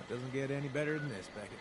Doesn't get any better than this, Beckett.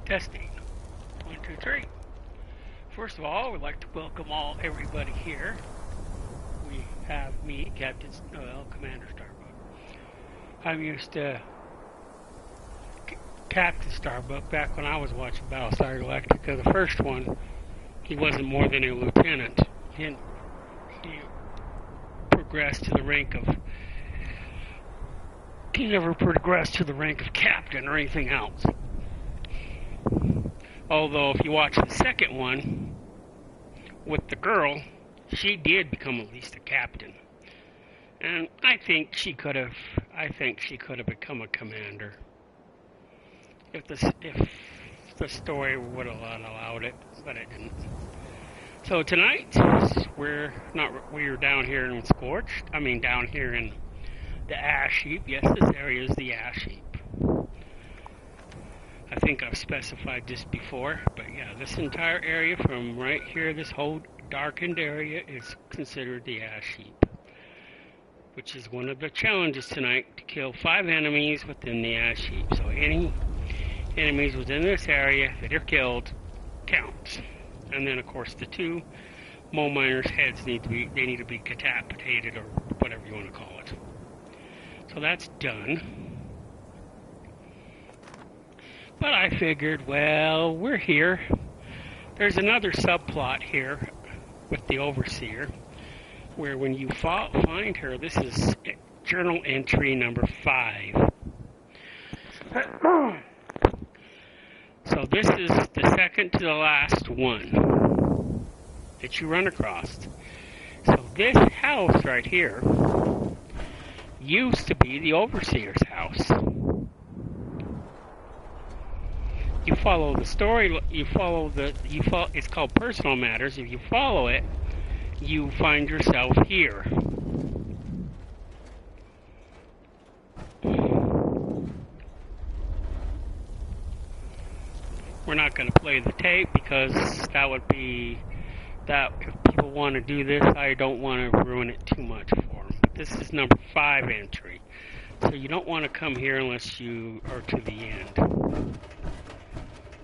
Testing. 1, 2, 3. First of all, we'd like to welcome everybody here. We have me, Captain, Commander Starbuck. I'm used to Captain Starbuck back when I was watching Battlestar Galactica. The first one, he wasn't more than a lieutenant. He progressed to the rank of. He never progressed to the rank of captain or anything else. Although, if you watch the second one with the girl, she did become at least a captain, and I think she could have become a commander if the story would have allowed it, but it didn't. So tonight we're down here in Scorched. I mean, down here in the Ash Heap. Yes, this area is the Ash Heap. I think I've specified this before, but yeah, this entire area from right here, this whole darkened area is considered the Ash Heap, which is one of the challenges tonight, to kill 5 enemies within the Ash Heap. So any enemies within this area that are killed counts. And then, of course, the 2 mole miners' heads need to be decapitated, or whatever you want to call it. So that's done. But I figured, well, we're here. There's another subplot here with the Overseer, where when you find her, this is journal entry number 5. So this is the second to the last one that you run across. So this house right here used to be the Overseer's house. You follow the story, it's called Personal Matters. If you follow it, you find yourself here. We're not going to play the tape because if people want to do this, I don't want to ruin it too much for them. But this is number 5 entry. So you don't want to come here unless you are to the end.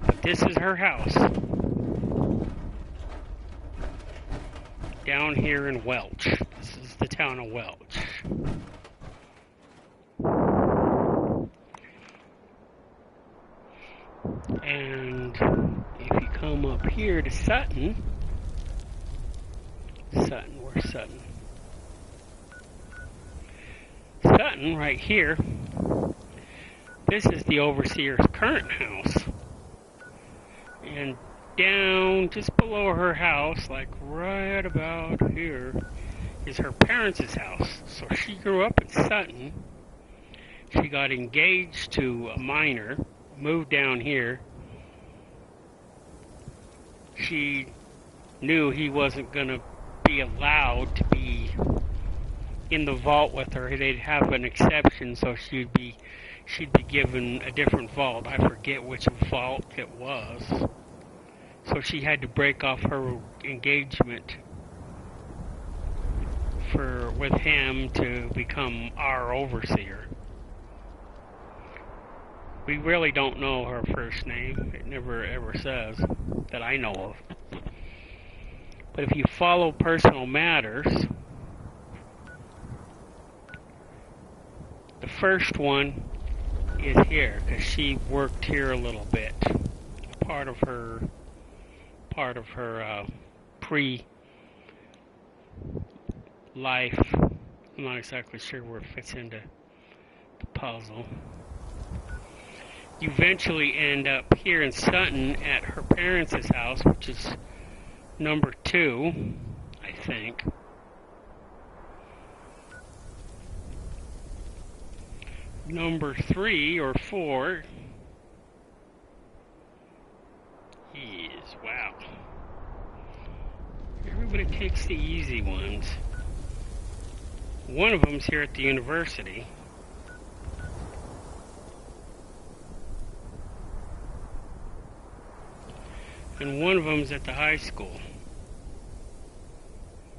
But this is her house. Down here in Welch. This is the town of Welch. And if you come up here to Sutton, where's Sutton? Sutton, right here, this is the Overseer's current house. And down just below her house, like right about here, is her parents' house. So she grew up in Sutton. She got engaged to a miner, moved down here. She knew he wasn't going to be allowed to be in the vault with her. They'd have an exception, so she'd be given a different vault. I forget which vault it was. So she had to break off her engagement with him to become our Overseer. We really don't know her first name. It never ever says that I know of. But if you follow Personal Matters, the first one is here because she worked here a little bit. Part of her pre-life. I'm not exactly sure where it fits into the puzzle. You eventually end up here in Sutton at her parents' house, which is number 2, I think. Number 3 or 4 is, wow. Everybody takes the easy ones. One of them's here at the university. And one of them's at the high school.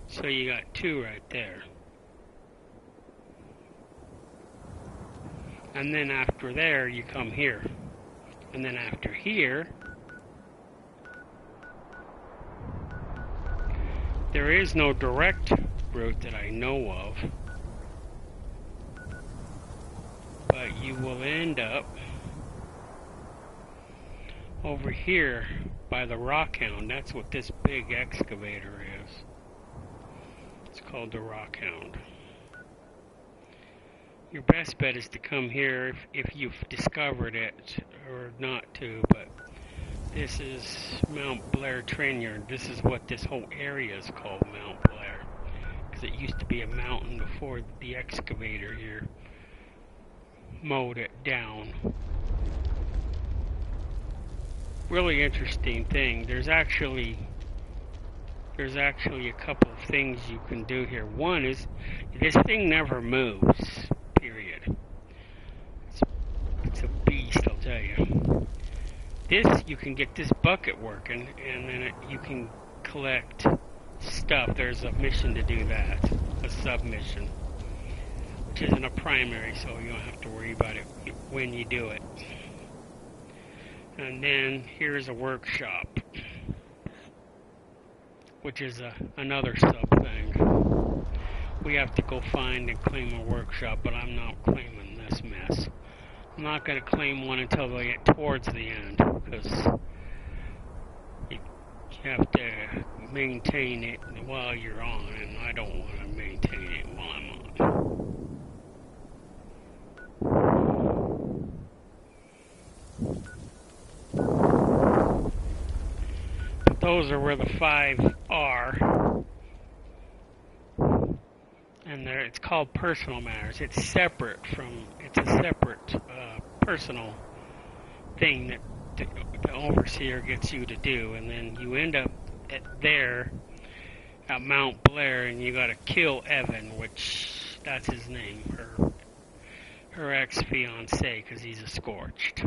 So you got 2 right there. And then after there, you come here. And then after here, there is no direct route that I know of, but you will end up over here by the Rockhound. That's what this big excavator is. It's called the Rockhound. Your best bet is to come here if you've discovered it, or not to, but this is Mount Blair Train Yard. This is what this whole area is called, Mount Blair, because it used to be a mountain before the excavator here mowed it down. Really interesting thing. There's actually a couple of things you can do here. One is this thing never moves. Period. It's a beast, I'll tell you. This, you can get this bucket working, and then you can collect stuff. There's a mission to do that, a sub-mission, which isn't a primary, so you don't have to worry about it when you do it. And then here's a workshop, which is another sub-thing. We have to go find and claim a workshop, but I'm not claiming this mess. I'm not going to claim one until they get towards the end, because you have to maintain it while you're on, and I don't want to maintain it while I'm on. But those are where the 5 are. And it's called personal matters. It's a separate personal thing that the overseer gets you to do, and then you end up there at Mount Blair, and you got to kill Evan, which that's his name, her ex-fiance, because he's a scorched.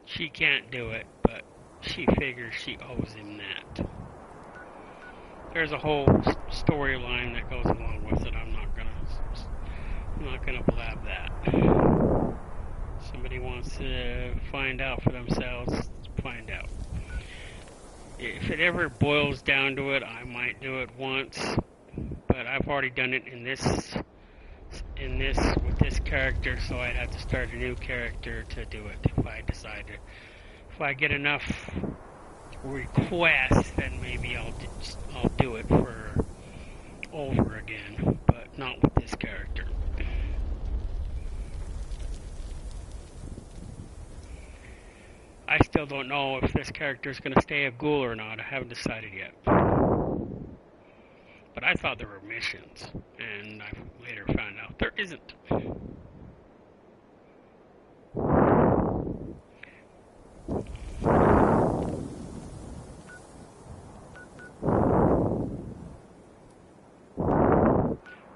She can't do it, but she figures she owes him that. There's a whole storyline that goes along with it. I'm not gonna blab that. Somebody wants to find out for themselves, find out. If it ever boils down to it, I might do it once, but I've already done it in this with this character, so I'd have to start a new character to do it if I decide to. If I get enough requests, then maybe I'll do it for over again, but not with this character. I still don't know if this character is going to stay a ghoul or not. I haven't decided yet. But I thought there were missions, and I later found out there isn't.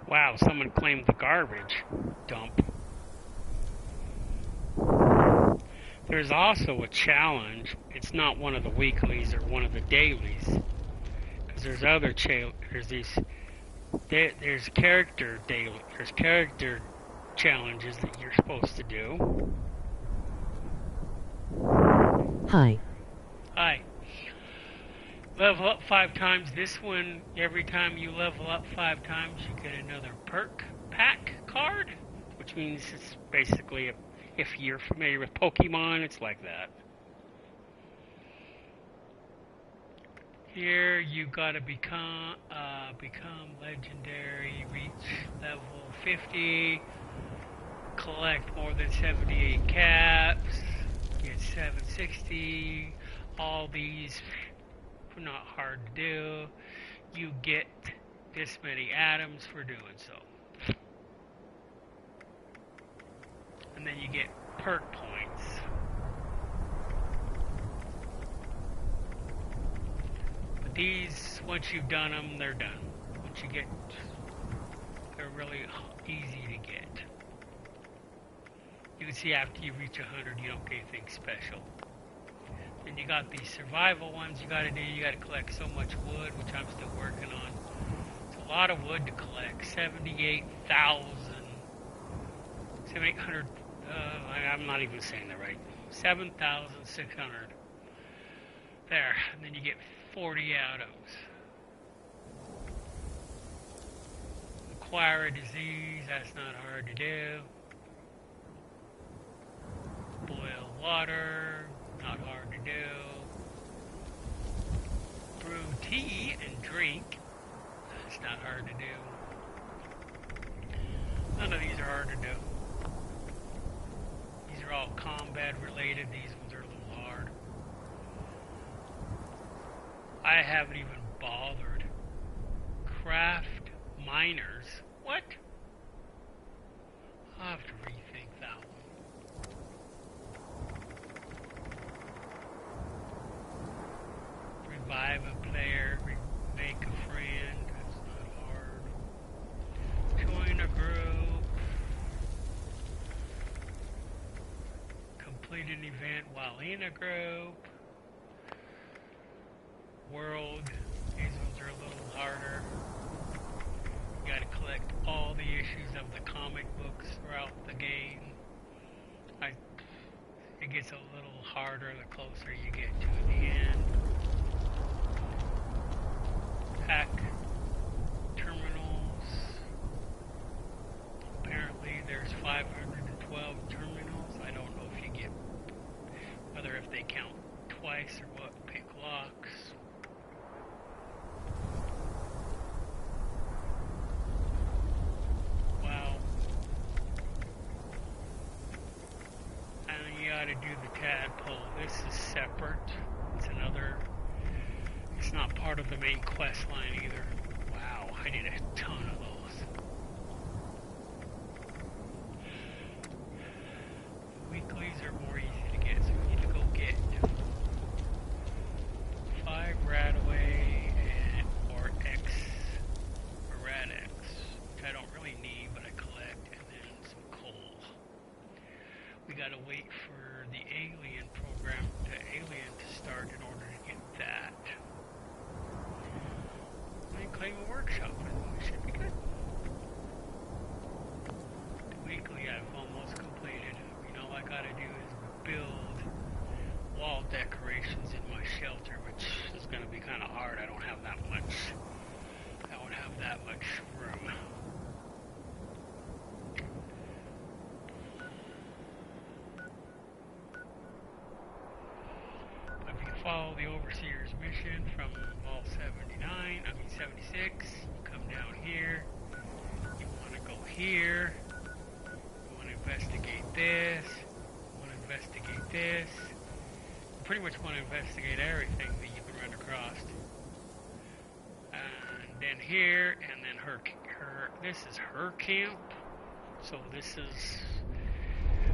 Wow, someone claimed the garbage dump. There's also a challenge. It's not one of the weeklies or one of the dailies, because there's other there's character challenges that you're supposed to do. Hi. Hi. Level up 5 times. This one, every time you level up 5 times, you get another perk pack card, which means it's basically, if you're familiar with Pokemon, it's like that. Here you gotta become legendary, reach level 50, collect more than 78 caps, get 760. All these are not hard to do. You get this many atoms for doing so. And then you get perk points. But these, once you've done them, they're done. Once you get, they're really easy to get. You can see after you reach 100, you don't get anything special. Then you got these survival ones you gotta do. You gotta collect so much wood, which I'm still working on. It's a lot of wood to collect. 7,800 I'm not even saying that right. 7,600. There, and then you get 40 atoms. Acquire a disease, that's not hard to do. Boil water, not hard to do. Brew tea and drink, that's not hard to do. None of these are hard to do. These are all combat related, these ones are a little hard. I haven't even bothered. Craft miners. What? I'll have to rethink that one. Revive a player, make a friend, that's not hard. Join a group. Complete an event while in a group. World, these ones are a little harder. You gotta collect all the issues of the comic books throughout the game. It gets a little harder the closer you get to the end. Pack terminals. Apparently there's 512 terminals. I don't know if you get, whether if they count twice or what, pick locks. Wow. And you gotta do the tadpole. This is separate. It's another, it's not part of the main quest line either. Wow, I did a ton of those. Weeklies are more easy to get, so we need to go get 5 Radaway or X, or Rad-X, which I don't really need, but I collect, and then some coal. We gotta wait for the alien program, the alien to start in order to get that. And claim a workshop, and we should be good. The weekly I've almost completed. All I gotta do is build wall decorations in my shelter, which is gonna be kind of hard. I don't have that much room. If you follow the Overseer's mission from Vault 76, you come down here, you want to go here, you want to investigate this, you want to investigate this, you pretty much want to investigate everything that you can run across. And then here, and then her this is her camp, so this is,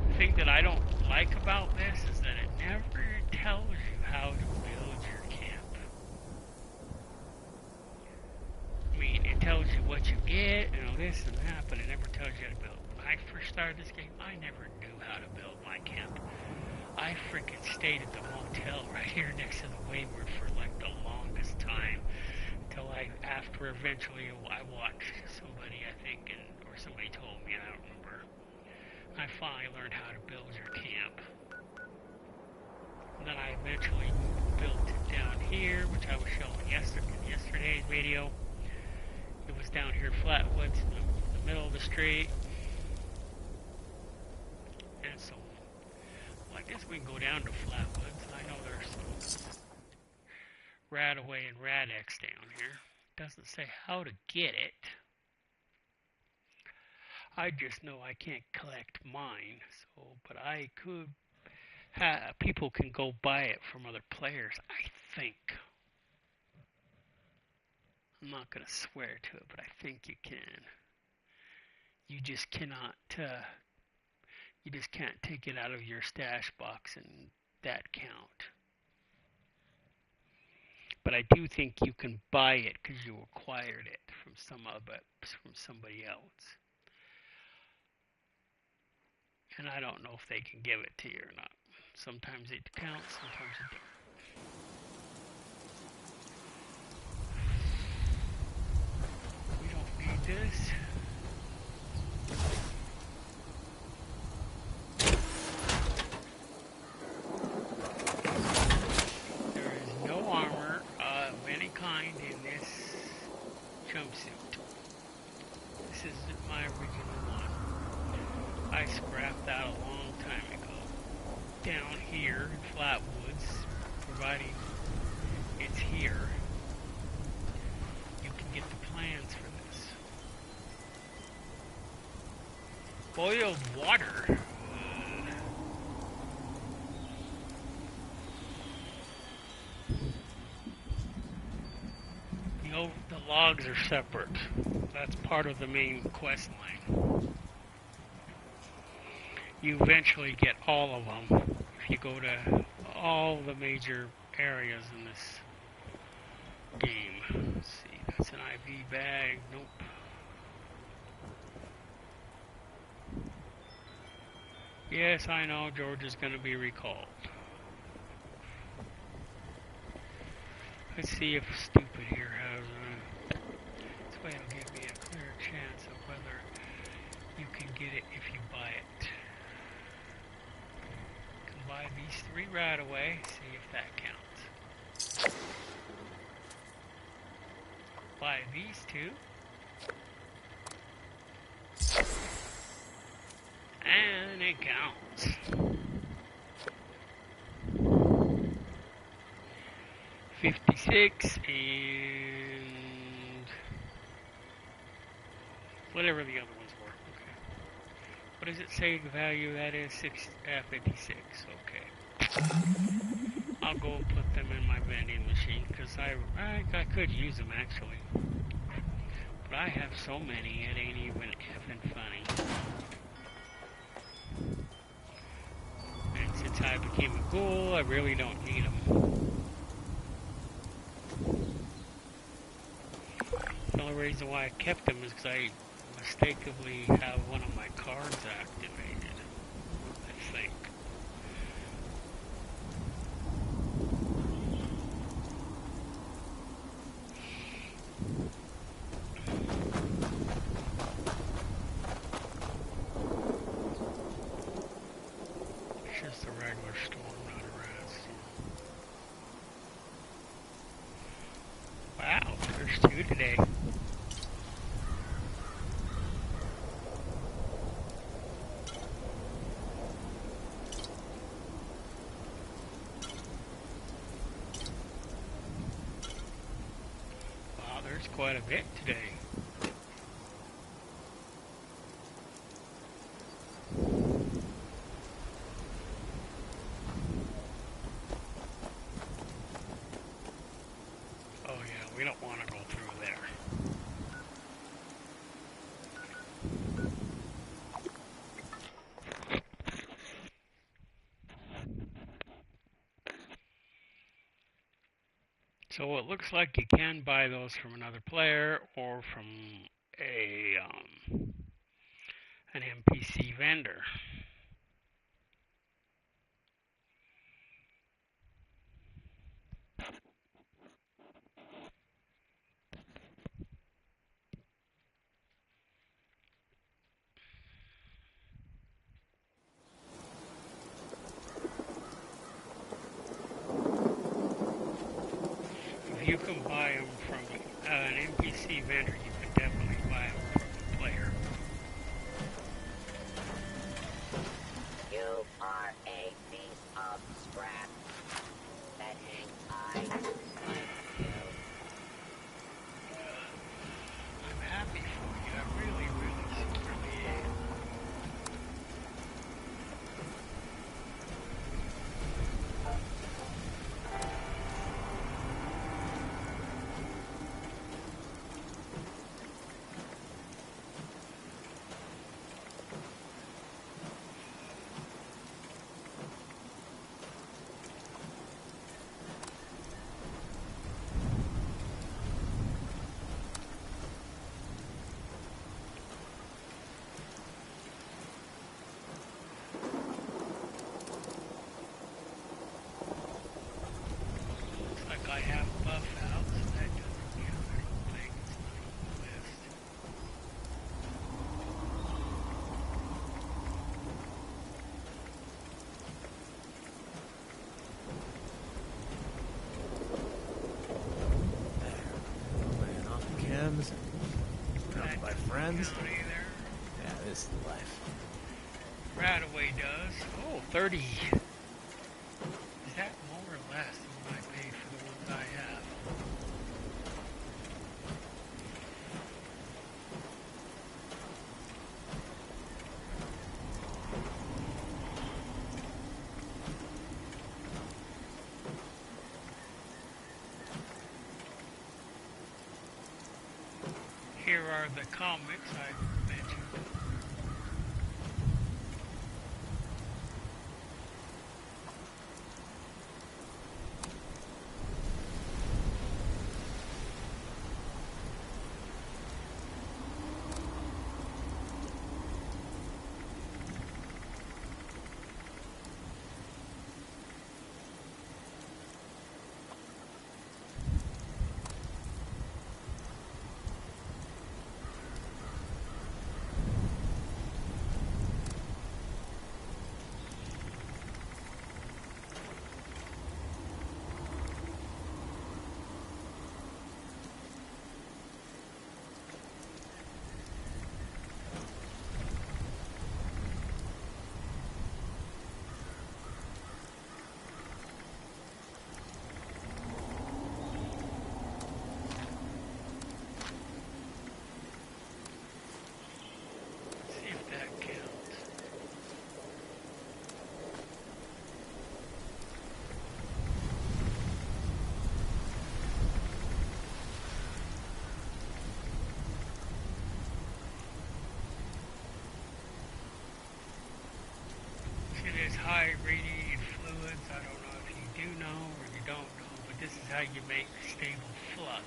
the thing that I don't like about this is that it never tells you how to build your camp. I mean, it tells you what you get, this and that, but it never tells you how to build. When I first started this game, I never knew how to build my camp. I freaking stayed at the motel right here next to the Wayward for like the longest time, until after eventually I watched somebody, I think, or somebody told me, and I don't remember. I finally learned how to build your camp. And then I eventually built it down here, which I was showing in yesterday's video. It was down here, Flatwoods, in the middle of the street. And so, well, I guess we can go down to Flatwoods. I know there's some Radaway and Rad-X down here. It doesn't say how to get it. I just know I can't collect mine, but I could people can go buy it from other players, I think. I'm not going to swear to it, but I think you can. You just cannot, you just can't take it out of your stash box and that count. But I do think you can buy it because you acquired it from somebody else. And I don't know if they can give it to you or not. Sometimes it counts, sometimes it don't. We don't need this. jumpsuit. This isn't my original one. I scrapped that a long time ago. Down here in Flatwoods, providing it's here, you can get the plans for this. Boiled water. The logs are separate. That's part of the main quest line. You eventually get all of them if you go to all the major areas in this game. Let's see, that's an IV bag. Nope. Yes, I know George is going to be recalled. Let's see if stupid here has this way it'll give me a clear chance of whether you can get it if you buy it. You can buy these 3 right away, see if that counts. Buy these 2. And it counts. $56 and whatever the other ones were. Okay. What does it say the value that is? 56. Okay. I'll go and put them in my vending machine because I could use them actually. But I have so many it ain't even effing funny. And since I became a ghoul, I really don't need them. The only reason why I kept them is because I mistakenly have one of my cards activated, I think. It's just a regular storm, not a rat. Wow, there's 2 today. Wow, there's quite a bit today. Oh yeah, we don't want to go through there. So it looks like you can buy those from another player or from an NPC vendor. If you can buy them from an NPC vendor, you can definitely buy them from the player. You are a piece of scrap. That ain't I like you. I'm happy for you. I really, really, really am. friends? County there. Yeah, this is the life. Radaway does. Oh, 30. Is that more or less than what I pay for the ones I have? Here are the comics I mentioned. See if that counts. See, there's high radiated fluids. I don't know if you do know or you don't know, but this is how you make stable flux.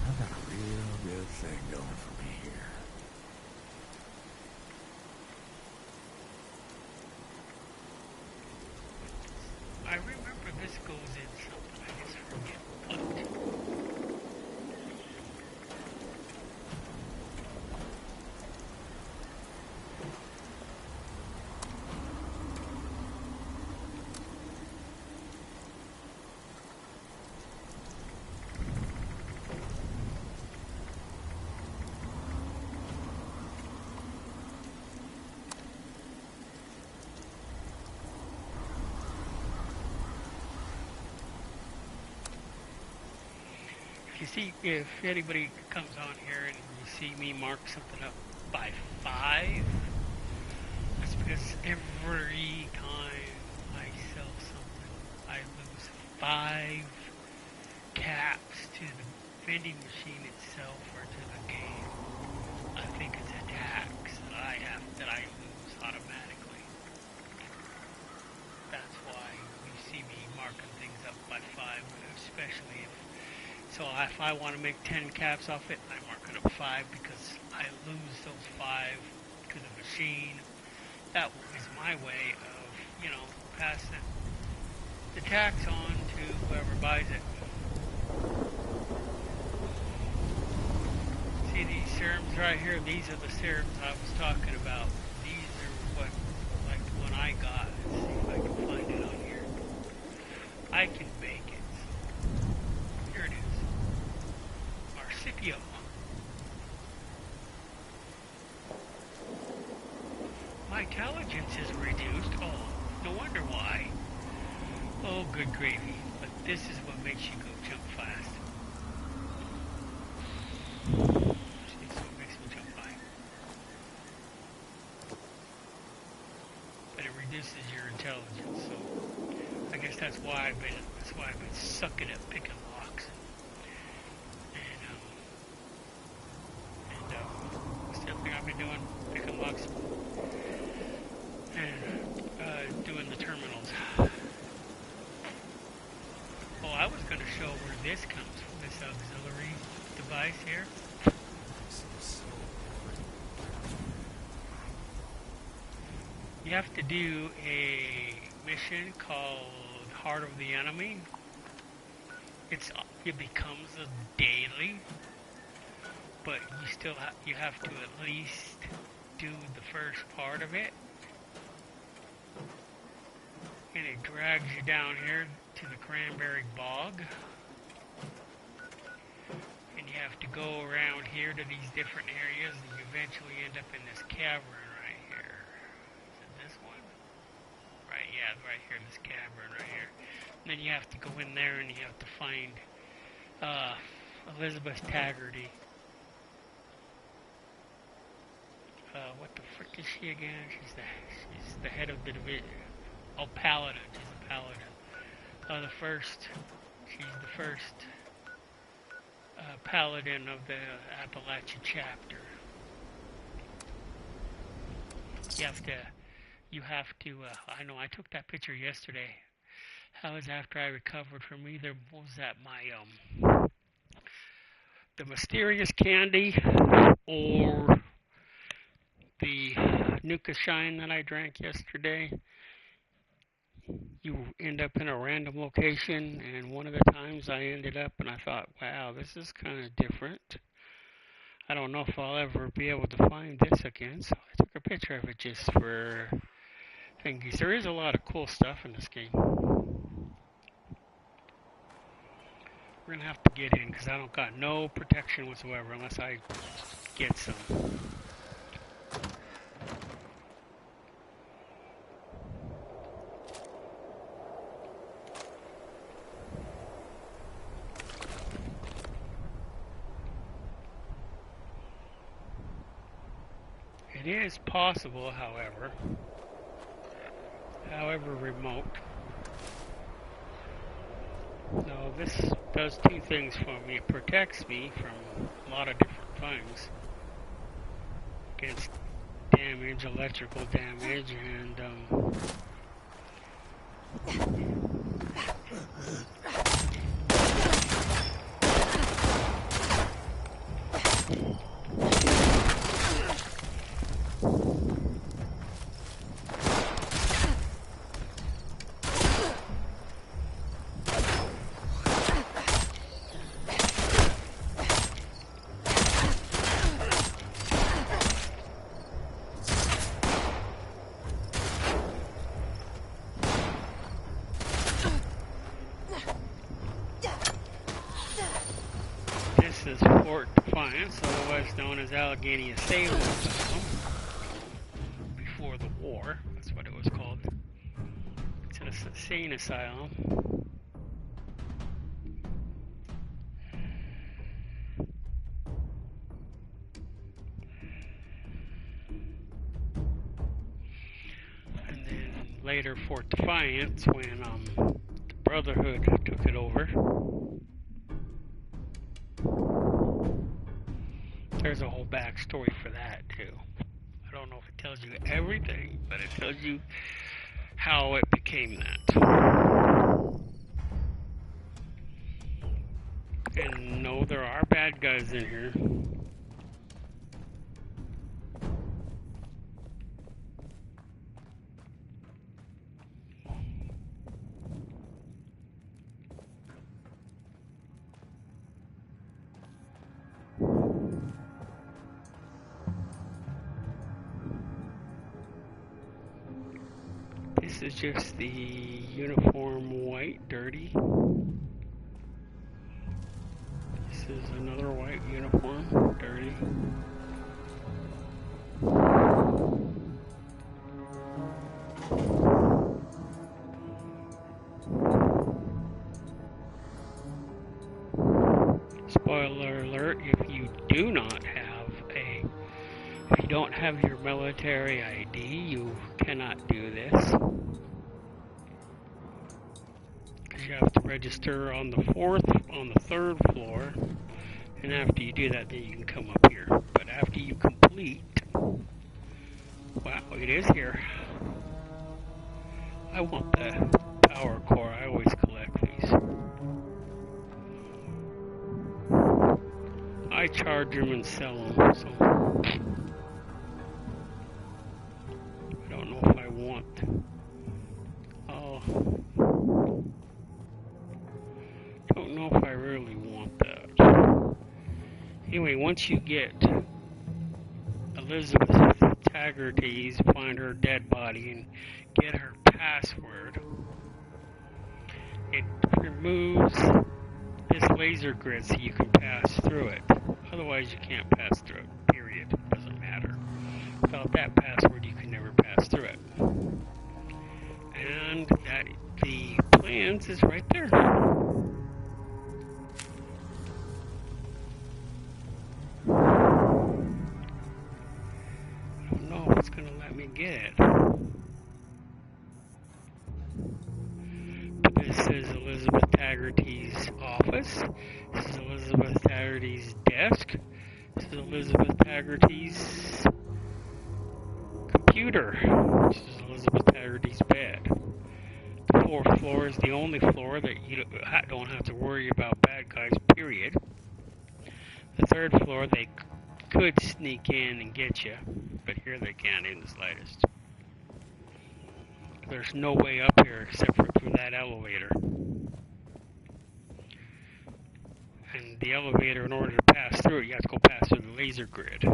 I've got a real good thing going for me here. I remember this goes in something. I just forget what. You see, if anybody comes on here and you see me mark something up by 5, that's because every time I sell something, I lose 5 caps to the vending machine itself or to the game. I think it's a tax that I lose automatically. That's why you see me marking things up by 5, especially if I want to make 10 caps off it, I mark it up 5 because I lose those 5 to the machine. That is my way of, passing the tax on to whoever buys it. See these serums right here? These are the serums I was talking about. These are what, like the one I got. Let's see if I can find it on here. I can make it. Here it is. Marcipio. My intelligence is reduced. Oh, no wonder why. Oh, good gravy. But this is what makes you go jump fast. See, so it makes me jump high. But it reduces your intelligence, so I guess that's why I've been sucking at picking locks. And what's the other thing I've been doing? Picking locks and doing the terminals. Oh, I was going to show where this comes from, this auxiliary device here. You have to do a mission called Heart of the Enemy. It becomes a daily, but you have to at least do the first part of it. And it drags you down here to the Cranberry Bog. have to go around here to these different areas, and you eventually end up in this cavern right here. Is it this one? Right, yeah, right here, this cavern right here. And then you have to go in there and you have to find Elizabeth Taggarty. What the frick is she again? She's the head of the division. Oh, paladin. She's a paladin. She's the first paladin of the Appalachian chapter. You have to, I know I took that picture yesterday. That was after I recovered from either, what was that, the mysterious candy or the Nuka Shine that I drank yesterday. You end up in a random location, and one of the times I ended up and I thought, wow, this is kind of different. I don't know if I'll ever be able to find this again, so I took a picture of it just for thingies. There is a lot of cool stuff in this game. We're going to have to get in because I don't got no protection whatsoever unless I get some. It is possible, however remote. So this does two things for me. It protects me from a lot of different things. Against damage, electrical damage, and this is Fort Defiance, otherwise known as Allegheny Asylum. Before the war, that's what it was called. It's an insane asylum. And then later Fort Defiance, when the Brotherhood took it over. There's a whole backstory for that too. I don't know if it tells you everything, but it tells you how it became that. And no, there are bad guys in here. This is just the uniform white, dirty. This is another white uniform, dirty. Spoiler alert, if you don't have your military ID, you cannot do this. Because you have to register on the third floor, and after you do that, then you can come up here. But after you complete, wow, it is here. I want the power core. I always collect these. I charge them and sell them, so I don't know if I want. Don't know if I really want that. Anyway, once you get Elizabeth Taggarty's, find her dead body and get her password, it removes this laser grid so you can pass through it. Otherwise, you can't pass through it, period. Doesn't matter. Without that password, you can never pass through it. And that the plans is right there. I don't know if it's going to let me get it. But this is Elizabeth Taggarty's office. This is Elizabeth Taggarty's desk. This is Elizabeth Taggarty's computer. This is Elizabeth Taggarty's bed. The 4th floor is the only floor that you don't have to worry about bad guys, period. The 3rd floor, they could sneak in and get you, but here they can't in the slightest. There's no way up here except for through that elevator. And the elevator, in order to pass through it, you have to go past through the laser grid.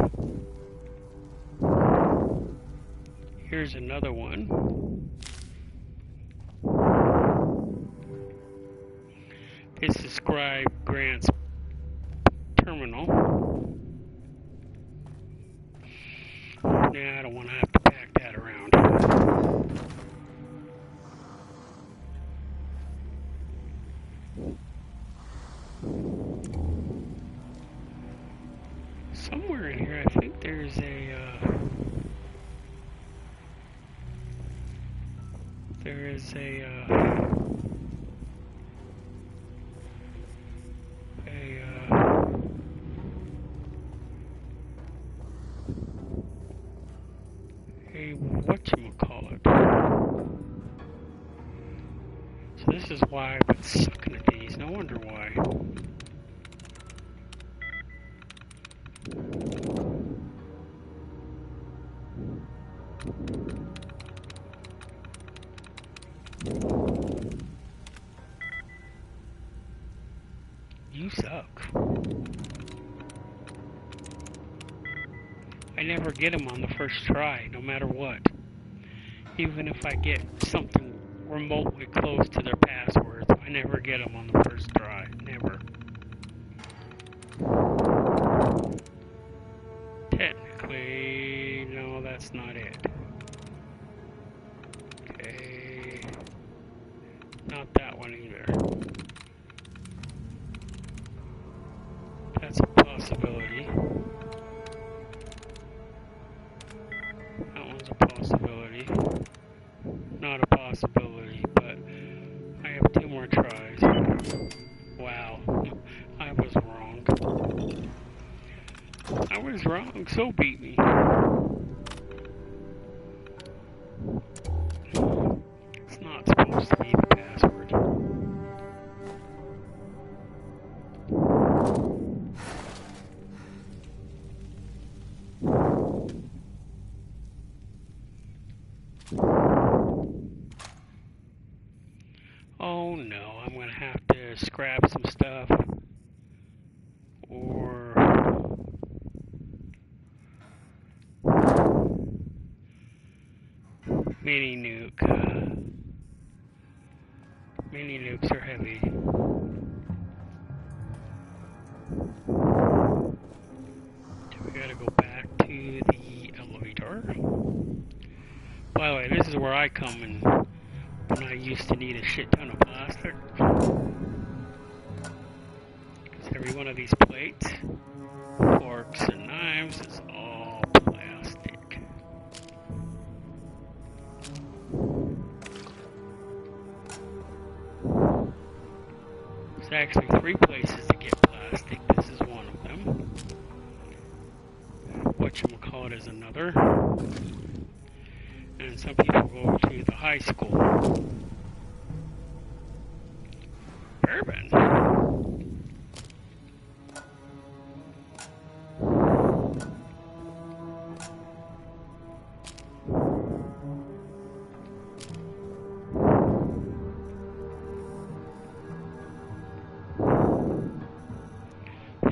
Here's another one. This is Scribe Grant's terminal. Nah, I don't want to have to pack that around. Somewhere in here, I think there's a whatchamacallit. So this is why I've been sucking at these. No wonder why. You suck. I never get them on the first try, no matter what. Even if I get something remotely close to their passwords, I never get them on the first try. Never. Technically, no, that's not it. Okay. Not that one either. That's a possibility. That one's a possibility. Not a possibility, but I have 2 more tries. Wow, I was wrong. I was wrong, so beat me. It's not supposed to be the password. Oh no, I'm gonna have to scrap some stuff. Or mini nuke. Mini nukes are heavy. So we gotta go back to the elevator. By the way, this is where I come in when I used to need a shit ton of plastic. Because every one of these plates, forks and knives is all plastic. There's actually 3 places to get plastic. This is one of them. Whatchamacallit is another. And some people go to the high school. Bourbon.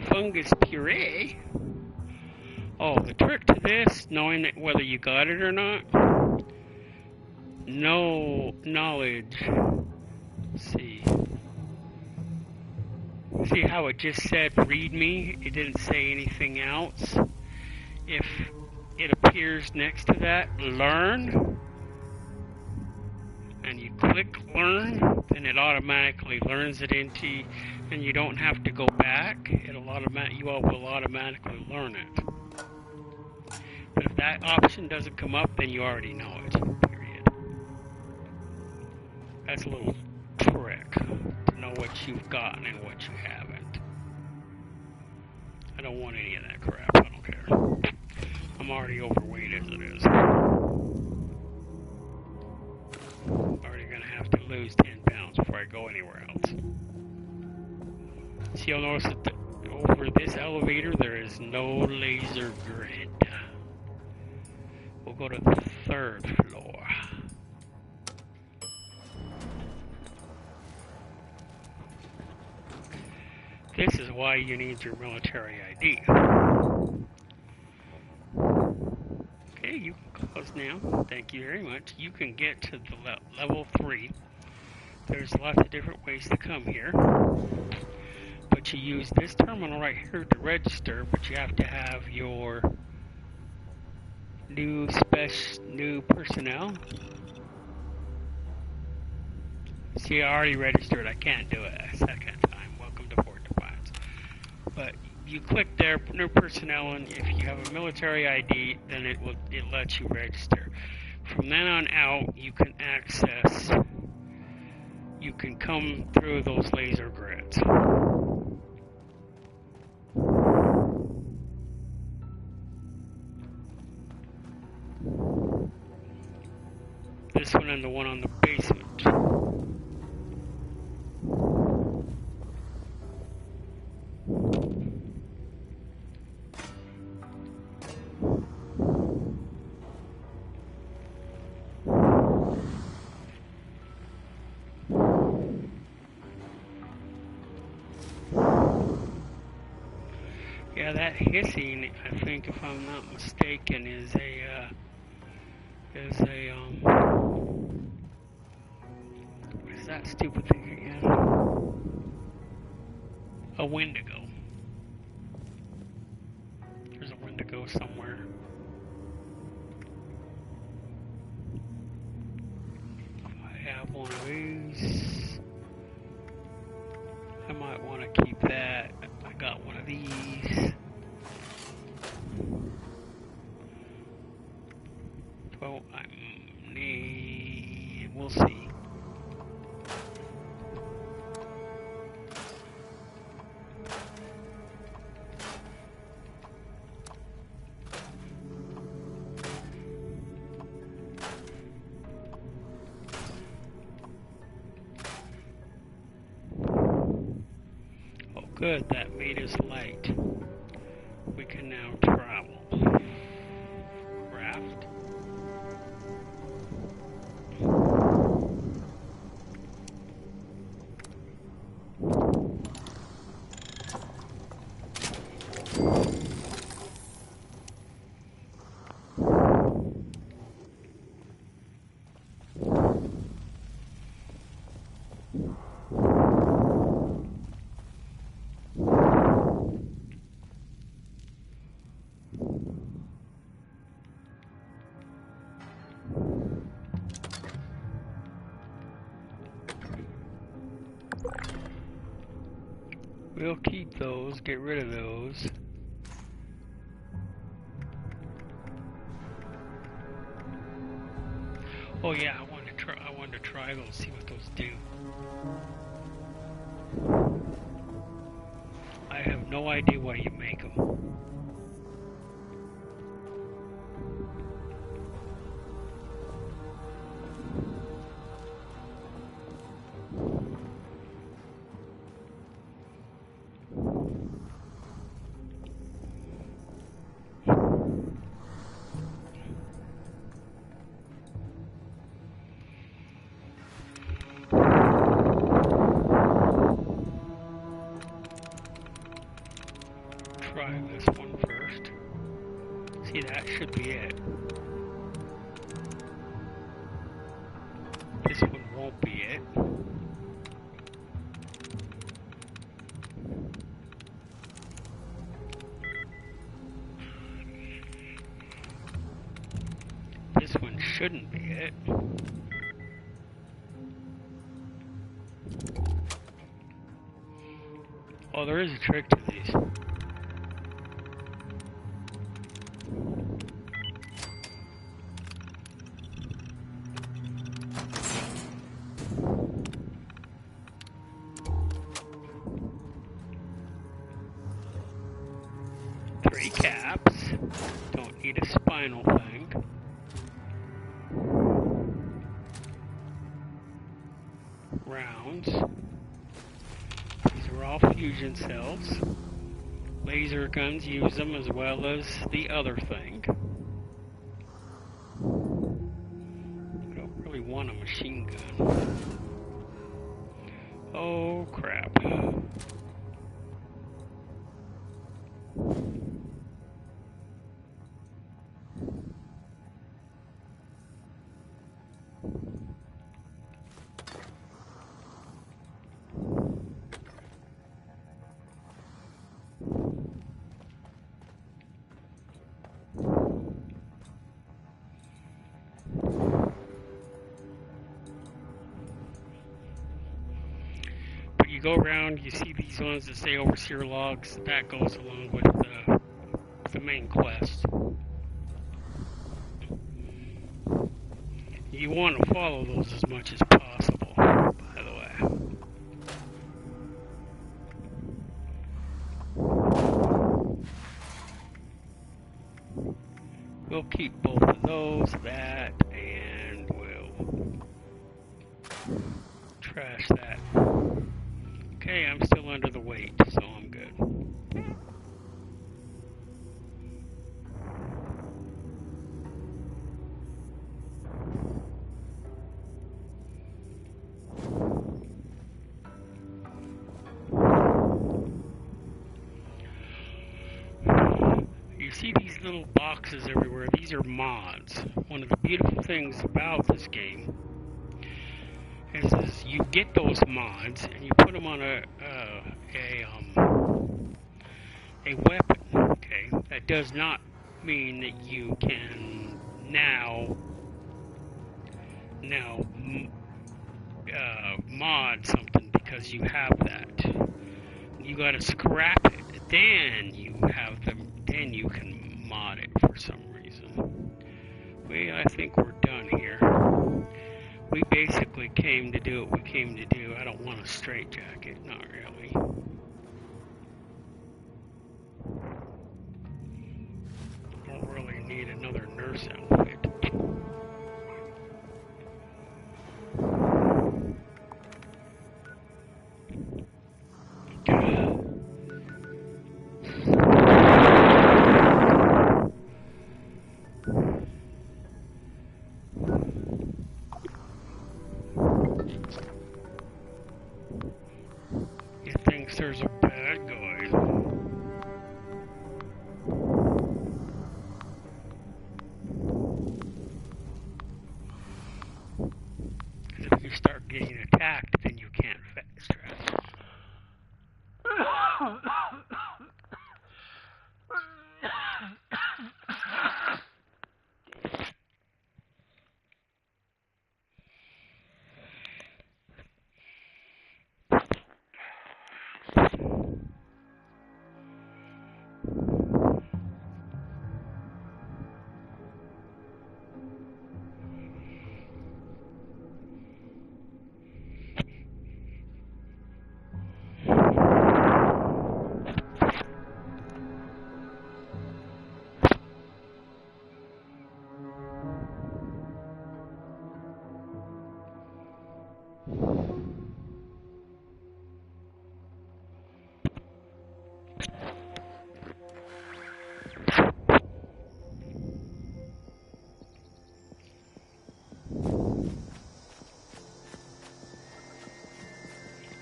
Fungus puree. Oh, the trick to this, knowing that whether you got it or not, no knowledge. Let's see. See how it just said read me? It didn't say anything else. If it appears next to that, learn, and you click learn, then it automatically learns it into, and you don't have to go back. You all will automatically learn it. But if that option doesn't come up, then you already know it, period. That's a little trick to know what you've gotten and what you haven't. I don't want any of that crap. I don't care. I'm already overweight as it is. Already gonna have to lose 10 pounds before I go anywhere else. See, you'll notice that over this elevator there is no laser grid. We'll go to the 3rd floor. This is why you need your military ID. Okay, you can close now. Thank you very much. You can get to the level 3. There's lots of different ways to come here. But you use this terminal right here to register, but you have to have your new personnel. See, I already registered. I can't do it a second time. Welcome to Fort Defiance. But you click there, new personnel, and if you have a military ID, then it lets you register. From then on out, you can come through those laser grids. This one and the one on the basement. Yeah, that hissing, I think, if I'm not mistaken, is what is that stupid thing again? A Wendigo. There's a Wendigo somewhere. I have one of these. I might want to keep that. I got one of these. Well, we'll see. Oh, good, that made us light. We can now travel. Raft. We'll keep those, get rid of those. Oh yeah, I wanted to try those, see what those do. I have no idea why you make them. Try this one first. See, that should be it. This one won't be it. shouldn't be it. Oh, there is a trick to these. Three caps. Don't need a spinal thing. Rounds. These are all fusion cells. Laser guns use them as well as the other thing. I don't really want a machine gun. Oh crap. You go around, you see these ones that say overseer logs. That goes along with the main quest. You want to follow those as much as possible, by the way. We'll keep both of those, that, and we'll trash that. Okay, I'm still under the weight, so I'm good. You see these little boxes everywhere. These are mods. One of the beautiful things about this game is you get those mods and you put them on a weapon. Okay, that does not mean that you can now mod something because you have that. You gotta scrap it. Then you have them. Then you can mod it for some reason. I think we're done here. We basically came to do what we came to do. I don't want a straitjacket, not really. Don't really need another nurse outfit. He thinks there's a bad guy. If you start getting attacked, then you can't fast travel.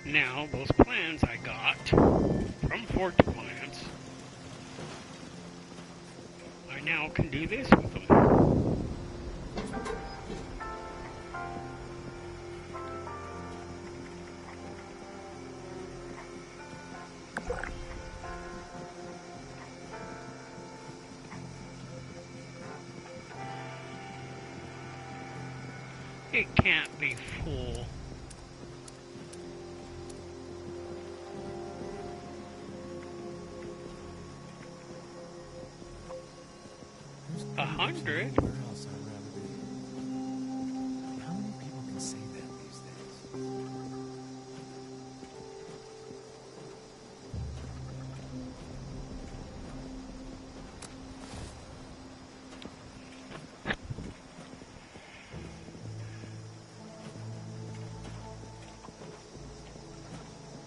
Now, those plans I got from Fort Defiance, I now can do this with them. It can't be full. There's 100? nowhere else I'd rather be. How many people can say that these days?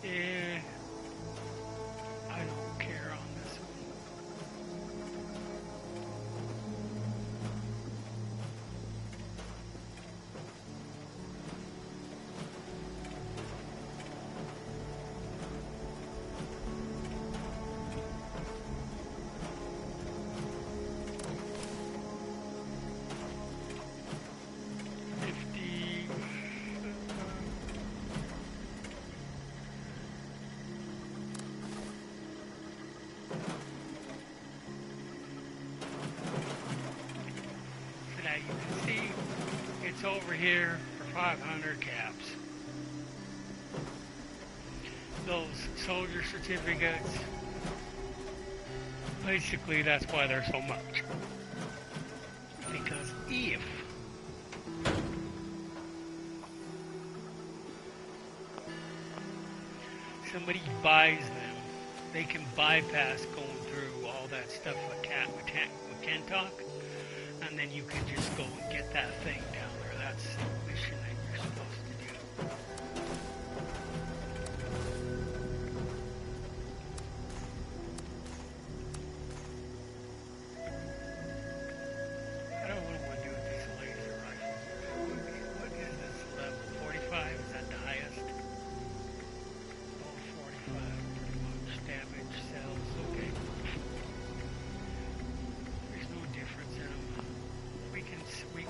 Eh, I don't care on this one. So now you can see it's over here for 500 caps. Those soldier certificates, basically that's why they're so much. Because if somebody buys them, they can bypass going through all that stuff with Kentuck, and then you can just go and get that thing down there. That's the mission that you're supposed to do. I don't know what I'm going to do with these laser rifles. What is this level? 45? Is that the highest? Oh, 45. Pretty much. Damage cells. Okay. There's no difference in them.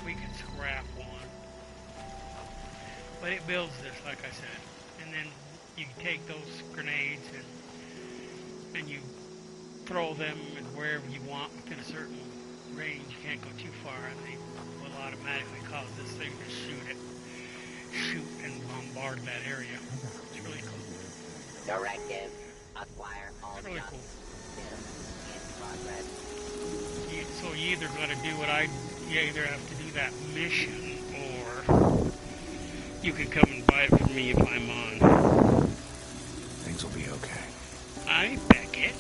We can scrap one. But it builds this, like I said. And then you take those grenades and you throw them wherever you want within a certain range. You can't go too far, and they will automatically cause this thing to shoot and bombard that area. It's really cool. Directive. Acquire all It's really junk. cool. System in progress. So you either got to do you either have to do that mission, or you can come and buy it from me if I'm on. Things will be okay. I beg it.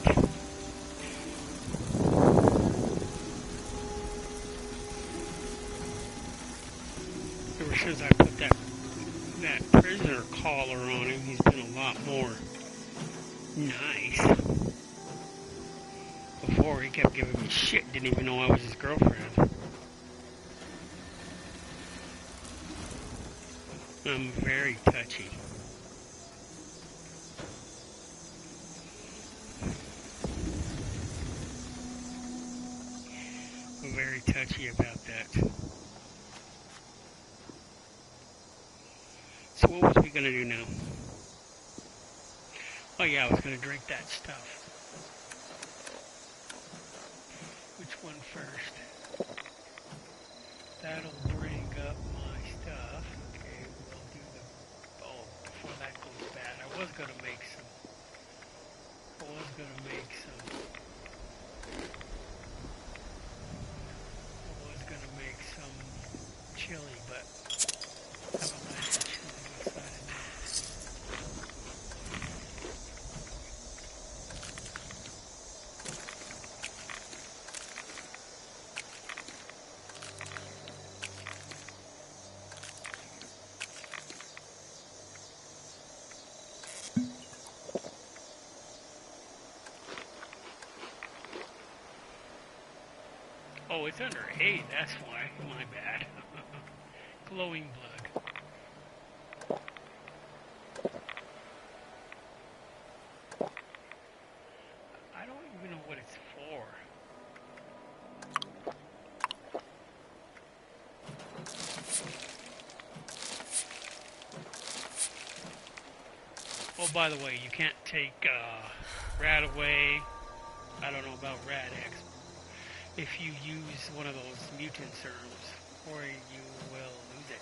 Ever since I put that prisoner collar on him, he's been a lot more nice. Before, he kept giving me shit, didn't even know I was his girlfriend. I'm very touchy. I'm very touchy about that. So what was we going to do now? Oh yeah, I was going to drink that stuff. Which one first? That'll bring up my stuff. Okay, we'll do the... Oh, before that goes bad, I was going to make some chili, but I haven't let the chili decided now. Oh, it's under 8, that's why. My bad. Glowing blood. I don't even know what it's for. Oh, by the way, you can't take Rad away. I don't know about Rad-X. If you use one of those mutant serums, or you will lose it.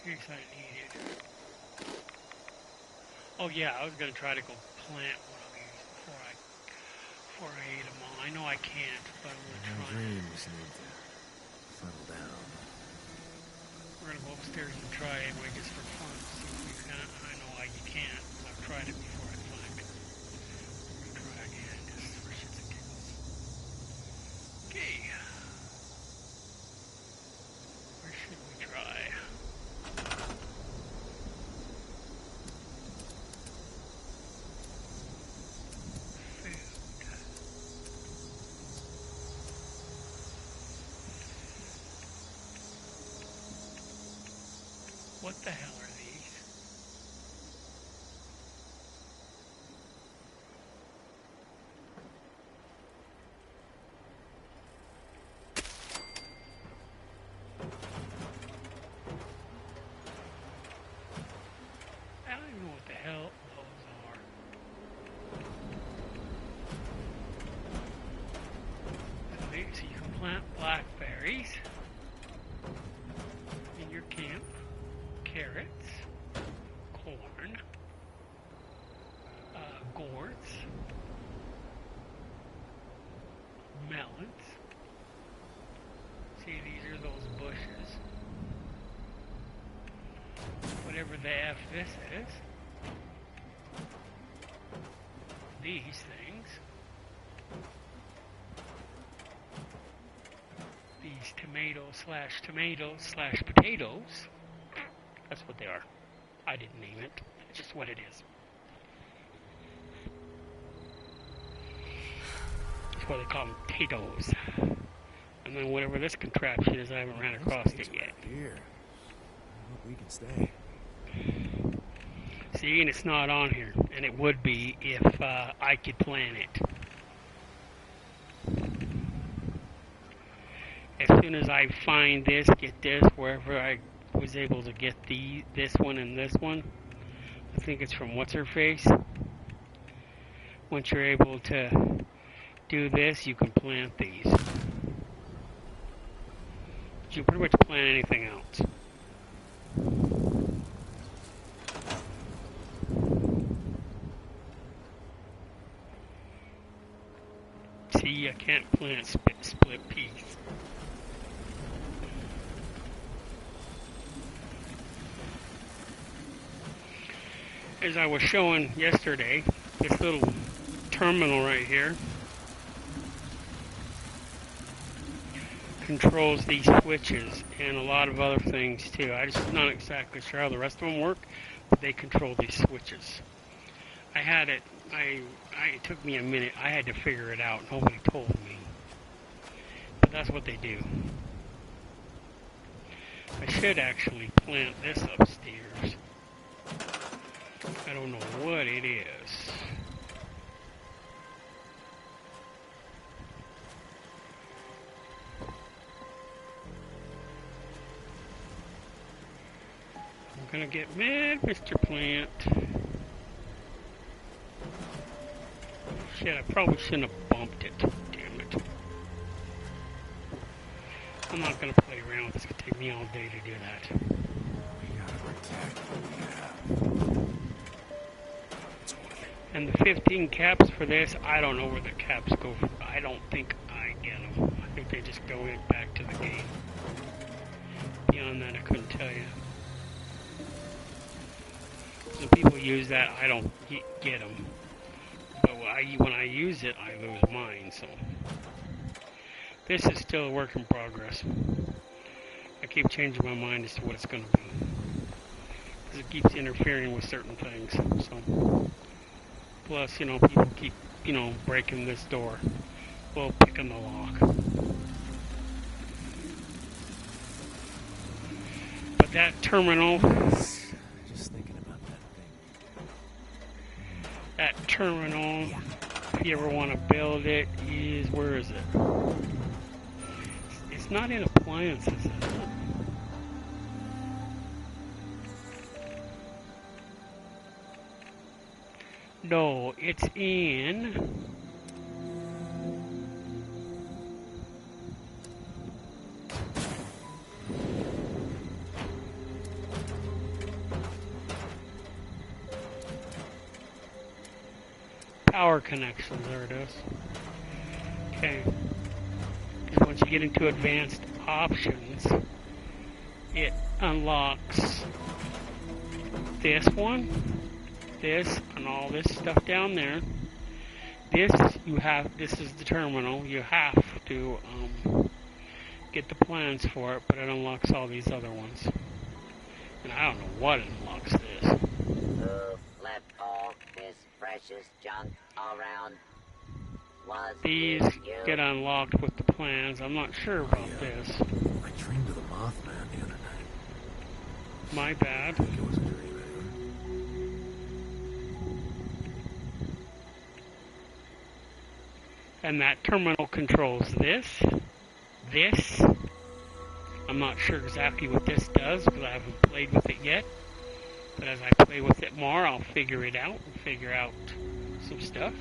case I need it. Oh yeah, I was gonna try to go plant one of these before I ate them all. I know I can't, but I'm gonna My try. dreams need to settle down. We're gonna go upstairs and try anyway, just for fun. See if we can. I know you can't. I've tried it before. I climbed it. We're gonna try again, just for shits and giggles. Okay. Where should we try? What the hell are these? I don't even know what the hell those are. So you can plant blackberries in your camp, carrots, corn, gourds, melons. See, these are those bushes. Whatever the F this is. These things. These tomatoes slash potatoes. That's what they are. I didn't name it. It's just what it is. That's why they call them potatoes. And then whatever this contraption is, I haven't ran across it yet. Here. I hope we can stay. See, and it's not on here. And it would be if I could plant it. As soon as I find this, get this, wherever I was able to get this one and this one, I think it's from What's Her Face. Once you're able to do this, you can plant these. You pretty much plant anything else. See, I can't plant split peas. As I was showing yesterday, this little terminal right here controls these switches and a lot of other things too. I'm just not exactly sure how the rest of them work, but they control these switches. I had it, it took me a minute. I had to figure it out. Nobody told me. But that's what they do. I should actually plant this upstairs. I don't know what it is. I'm gonna get mad, Mr. Plant. Shit, I probably shouldn't have bumped it. Damn it. I'm not gonna play around with this. It's gonna take me all day to do that. We gotta protect what we have. It's worth it. And the 15 caps for this, I don't know where the caps go. I don't think I get them. I think they just go in back to the game. Beyond that, I couldn't tell you. The people use that, I don't get them. But when I use it, I lose mine. So this is still a work in progress. I keep changing my mind as to what it's going to be. Because it keeps interfering with certain things. So, plus, people keep, breaking this door. Well, picking the lock. But that terminal... Just thinking about that thing. That terminal, if you ever want to build it, where is it? It's not in appliances, is it? No, it's in... power connections. There it is. Okay. And once you get into advanced options, it unlocks this one, this, and all this stuff down there. This is the terminal. You have to get the plans for it, but it unlocks all these other ones. And I don't know what unlocks this. Who left all this precious junk around? Was These it you? get unlocked with the plans. I'm not sure about this. I dreamed of the Mothman the other night. My bad. I think it was a dream, And that terminal controls this. I'm not sure exactly what this does because I haven't played with it yet. But as I play with it more, I'll figure it out and figure out some stuff.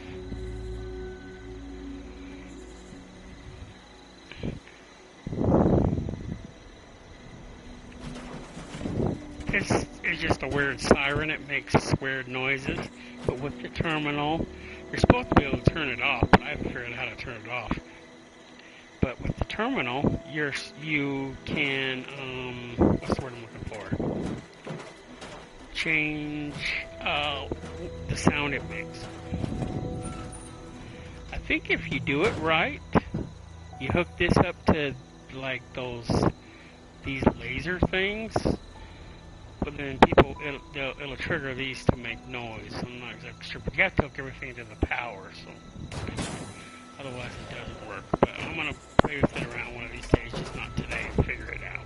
This is just a weird siren. It makes weird noises. But with the terminal, you're supposed to be able to turn it off, but I haven't figured out how to turn it off. But with the terminal, you can, what's the word I'm looking for? Change the sound it makes. I think if you do it right, you hook this up to like these laser things, but then it'll trigger these to make noise. I'm not exactly sure, but you have to hook everything to the power, so otherwise it doesn't work. But I'm gonna play with it around one of these days, just not today, and figure it out.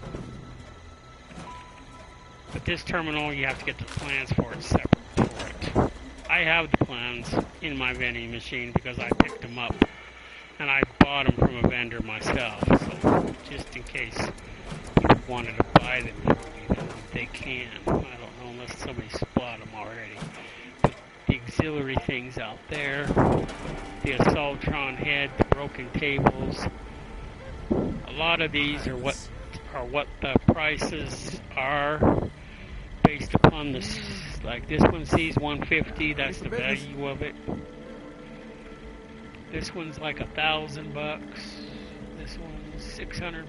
But this terminal, you have to get the plans for it separate for it. I have the plans in my vending machine because I picked them up, and I bought them from a vendor myself. So just in case people wanted to buy them from me, then they can. I don't know unless somebody's bought them already. But the auxiliary things out there, the Assaultron head, the broken tables. A lot of these are what the prices are based upon this. Like this one sees 150. That's the value of it. This one's like $1,000. This one's $600.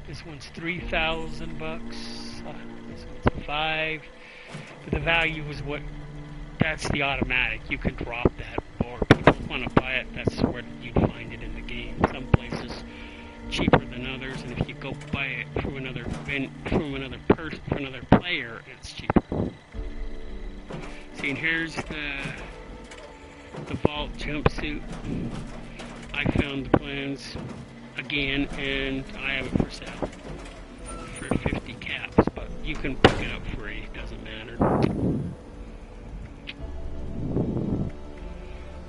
This one's $3,000. This one's $5,000. But the value is what. That's the automatic. You can drop that, or people want to buy it. That's where you'd find it in the game. Some places cheaper than others, and if you go buy it from another player, it's cheaper. See, and here's the vault jumpsuit. I found the plans again, and I have it for sale for 50 caps. But you can pick it up free. Doesn't matter.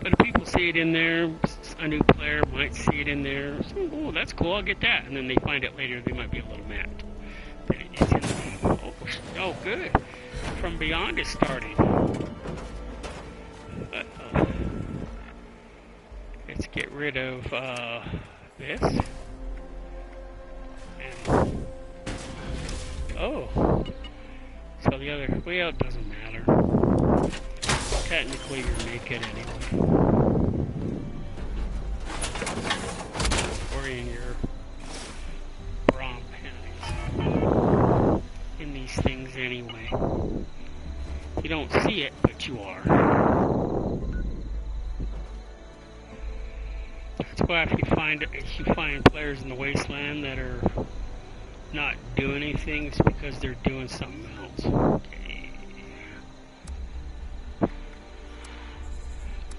But if people see it in there, a new player might see it in there. So, oh, that's cool, I'll get that. And then they find it later, they might be a little mad that it's in the game. Oh, good. From Beyond is starting. Let's get rid of this. And, oh. So the other, well, it doesn't matter. Technically, you're naked anyway. Or in your bra and panties. In these things anyway. You don't see it, but you are. That's why if you find players in the wasteland that are not doing anything, it's because they're doing something else. Okay.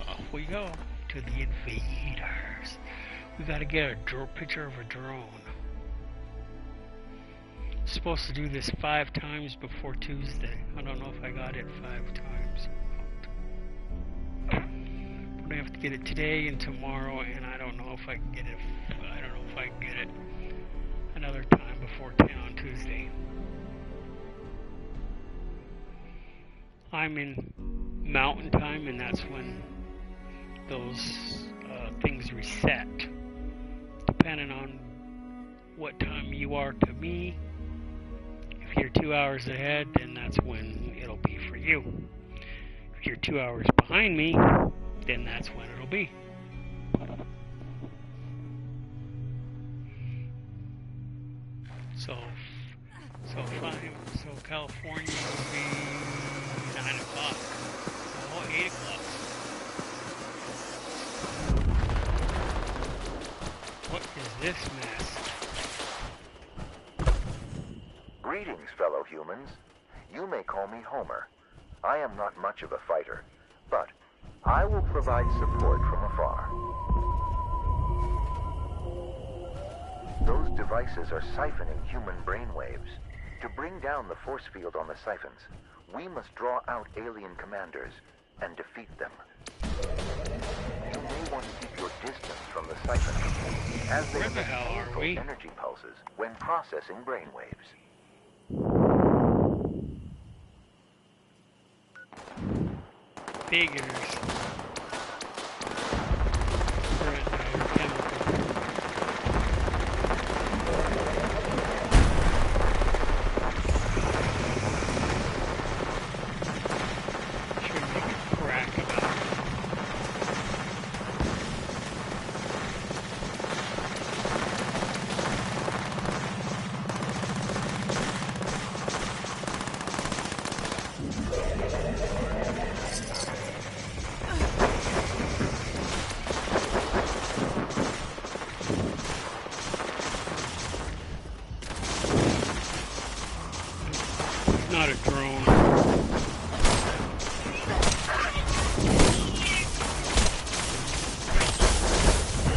Off we go to the invaders. We gotta get a picture of a drone. Supposed to do this 5 times before Tuesday. I don't know if I got it 5 times. But I have to get it today and tomorrow, and I don't know if I can get it. I don't know if I can get it another time before 10 on Tuesday. I'm in Mountain Time, and that's when those things reset. Depending on what time you are to me. If you're 2 hours ahead, then that's when it'll be for you. If If you're 2 hours behind me, then that's when it'll be. So California will be 9 o'clock. Oh, 8 o'clock. What is this mess? Greetings, fellow humans. You may call me Homer. I am not much of a fighter, but I will provide support from afar. Those devices are siphoning human brainwaves. To bring down the force field on the siphons, we must draw out alien commanders and defeat them. You may want to keep your distance from the siphons, as they emit painful energy pulses when processing brainwaves. Figures. Not a drone.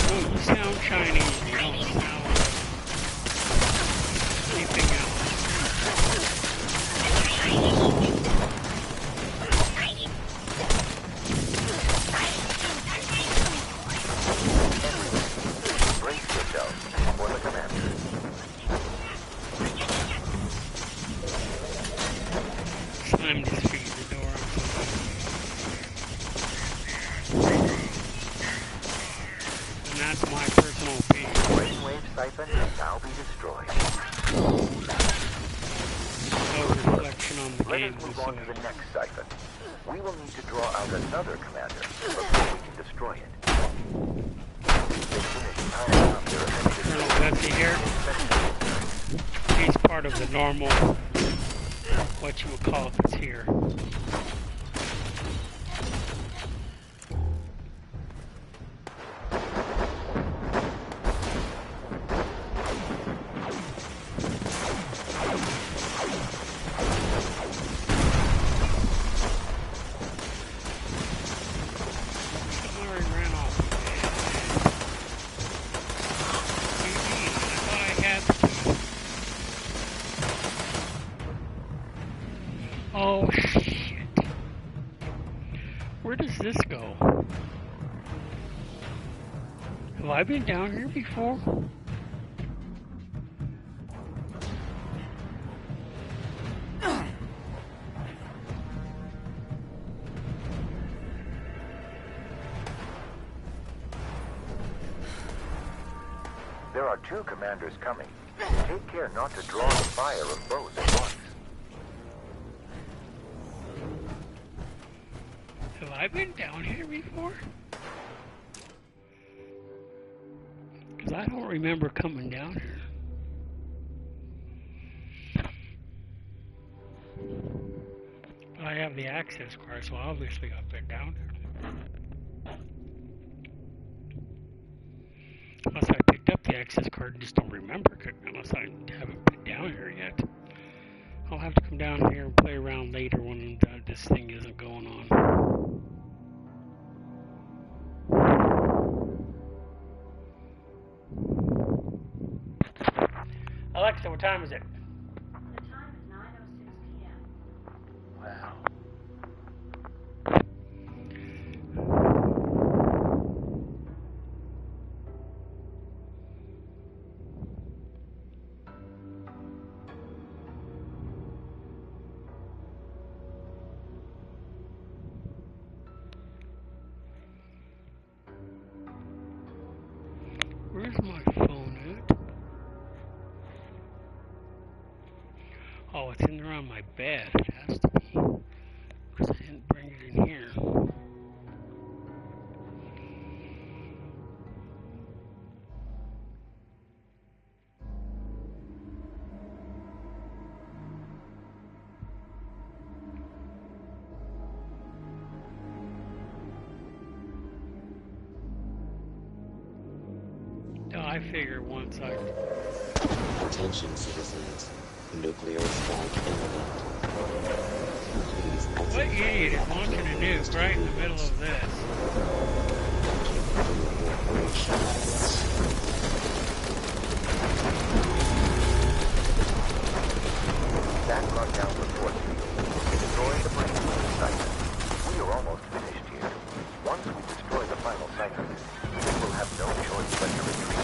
Oh, you sound Chinese. You don't sound anything else. Brace yourselves for the commander. Slam this feed the door. And that's my personal opinion. Brainwave siphon can now be destroyed. No reflection on the Let game us move on to whatsoever. the next siphon. We will need to draw out another commander before we can destroy it. They finish piling up their Colonel Betsy here. He's part of the normal, what you would call it, here. Somebody ran off. What do you mean? I thought I had the key. Oh, shit. Where does this go? Have I been down here before? There are two commanders coming. Take care not to draw the fire of both at once. Have I been down here before? Because I don't remember coming down here. But I have the access card, so obviously I've been down here. Unless I picked up the access card and just don't remember it, unless I haven't been down here yet. I'll have to come down here and play around later when this thing isn't going on. Alexa, what time is it? The time is 9:06 p.m. Wow. Where's my phone at? Oh, it's in there on my bed. It has to be. Because I didn't bring it in here. I figure once I... Attention citizens. Nuclear strike imminent. Please What exit idiot is after launching a the nuke first right in the middle minutes. of this? Continue operations. That brought down the force field. Destroy the brains of the siphon. We are almost finished here. Once we destroy the final siphon, we will have no choice but to retreat.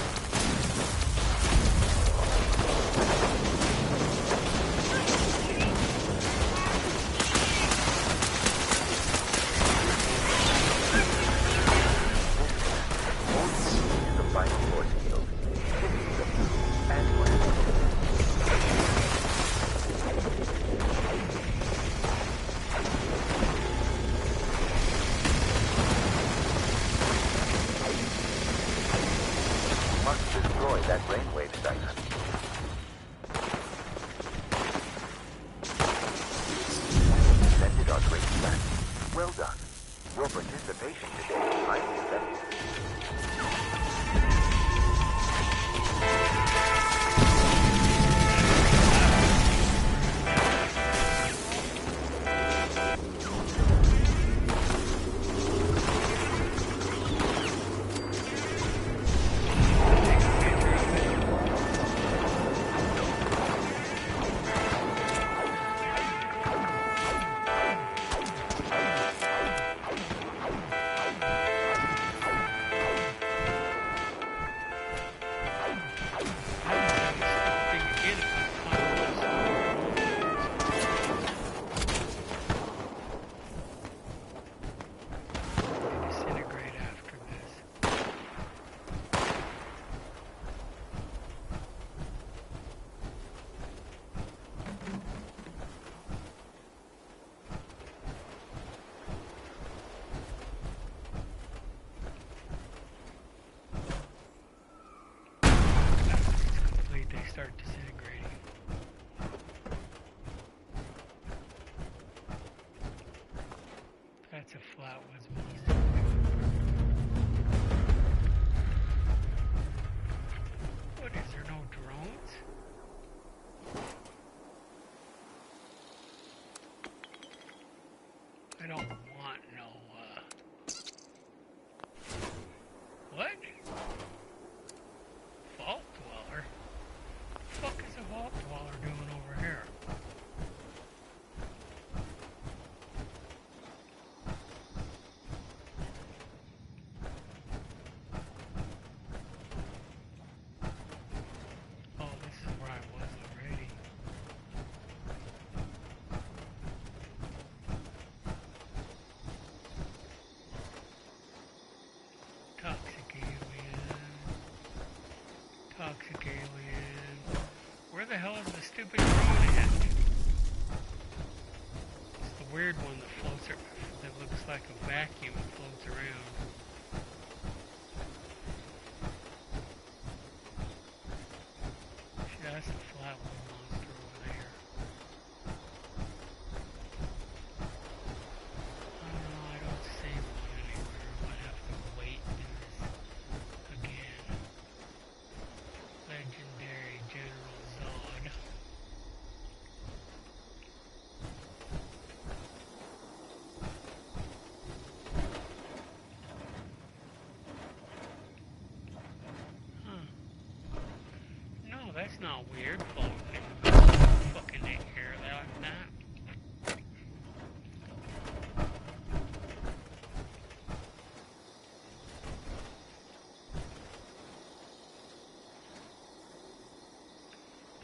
The final force field. City them and must destroy that brainwave siphon. Defended our great threat. Well done. Your participation today is highly effective. Disintegrate after this. After it's complete, they start disintegrating. That's a flatwoods monster. What, is there no drones? I don't want no, what? Vault Dweller? What the fuck is a Vault Dweller doing over here? Oh, this is where I was already. Toxic alien. Toxic alien. Where the hell is the stupid drone at? It's the weird one that floats that looks like a vacuum and floats around. See, that's the flatwood monster over there. I don't see one anywhere. I might have to wait and do this again. Legendary General Zod. No, that's not weird. Floating in fucking air like that.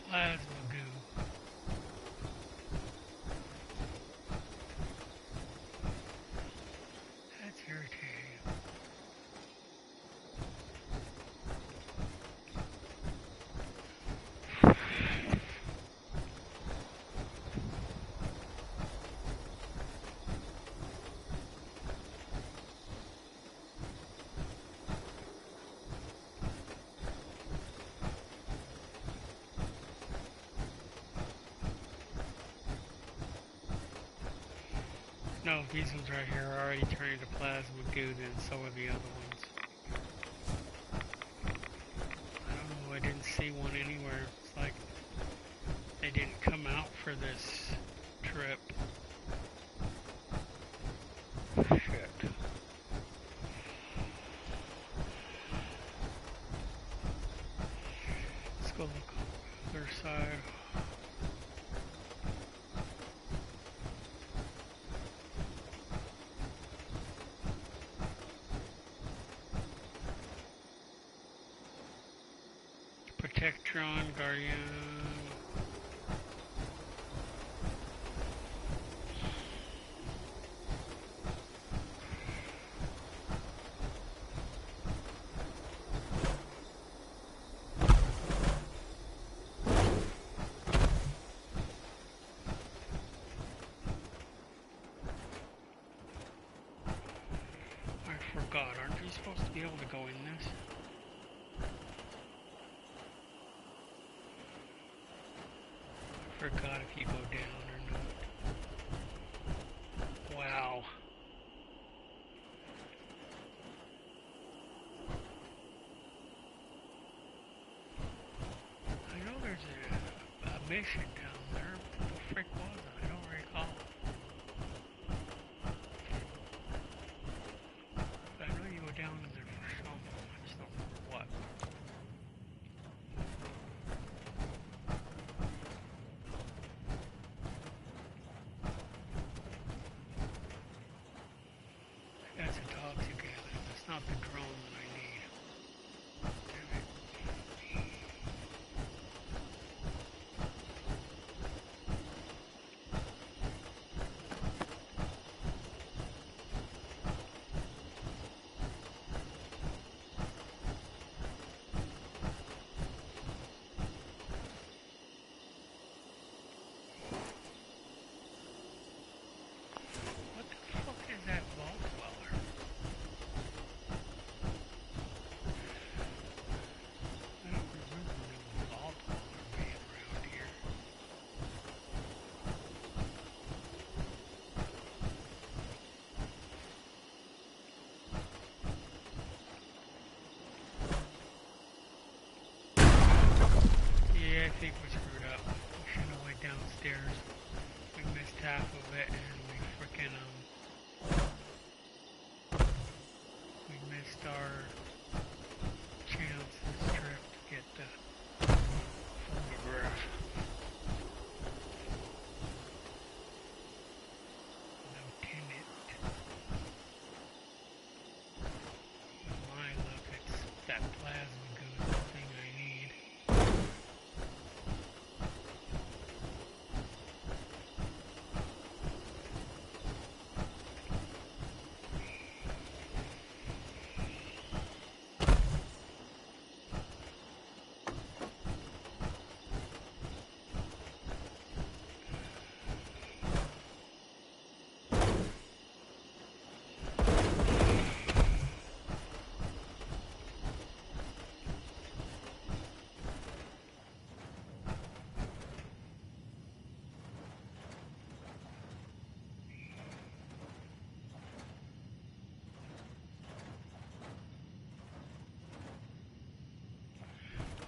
Plasma goo. That's irritating. No, these ones right here are already turning to plasma goo, then so are the other ones. see one anywhere. It's like they didn't come out for this trip. Shit. Let's go look on the other side. Protectron, Guardian. I forgot, aren't you supposed to be able to go in this? Forgot if you go down or not. Wow. I know there's a mission down there. What the frick was it? I don't recall. But I know you go down in there for something. I just don't remember what. That's a toxic alien. That's not the drone that I need. Damn it. What the fuck is that vault dweller? I don't remember there was a vault dweller being around here. Yeah, I think we screwed up. We should have went downstairs. We missed half of it and we frickin' we missed our chance this trip to get the photograph. Lieutenant. My look, it's that plasma goo, the thing I need.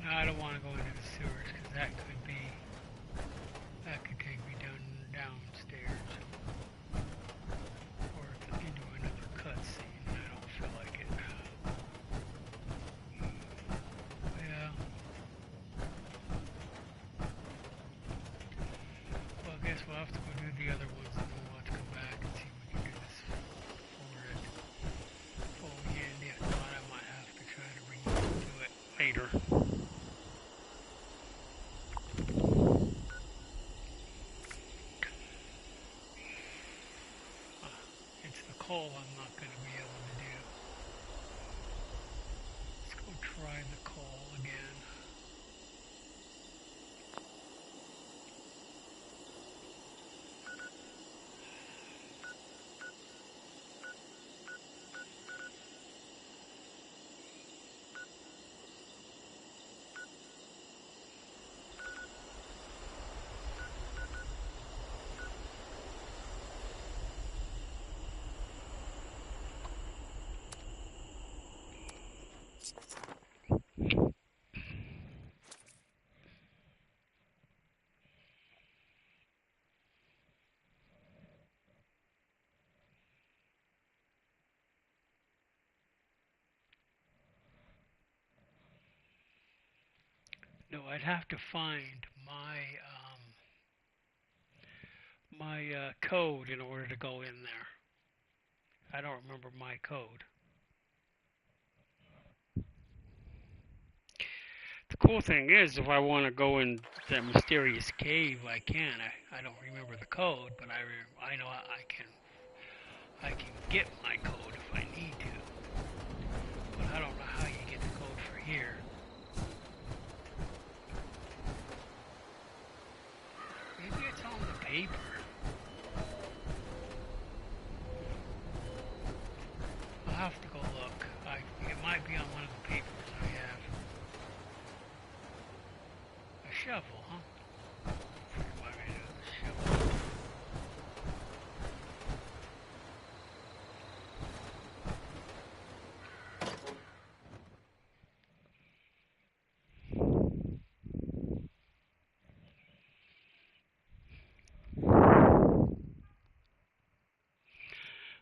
No, I don't want to go into the sewers because that could take me downstairs or into another cutscene. I don't feel like it. Yeah. Well, I guess we'll have to go do the other ones and then we'll have to come back and see if we can do this for it. Oh yeah, and if not, I might have to try to redo it later. It's the coal I'm not going to be able to do. Let's go try the coal again. No, I'd have to find my code in order to go in there. I don't remember my code. The cool thing is, if I want to go in that mysterious cave, I can. I don't remember the code, but I know I can get my code if I need to. But I don't know how you get the code for here. Maybe it's on the paper. I'll have to go look. It might be on one of the papers I have. A shovel, huh? Why I have a shovel?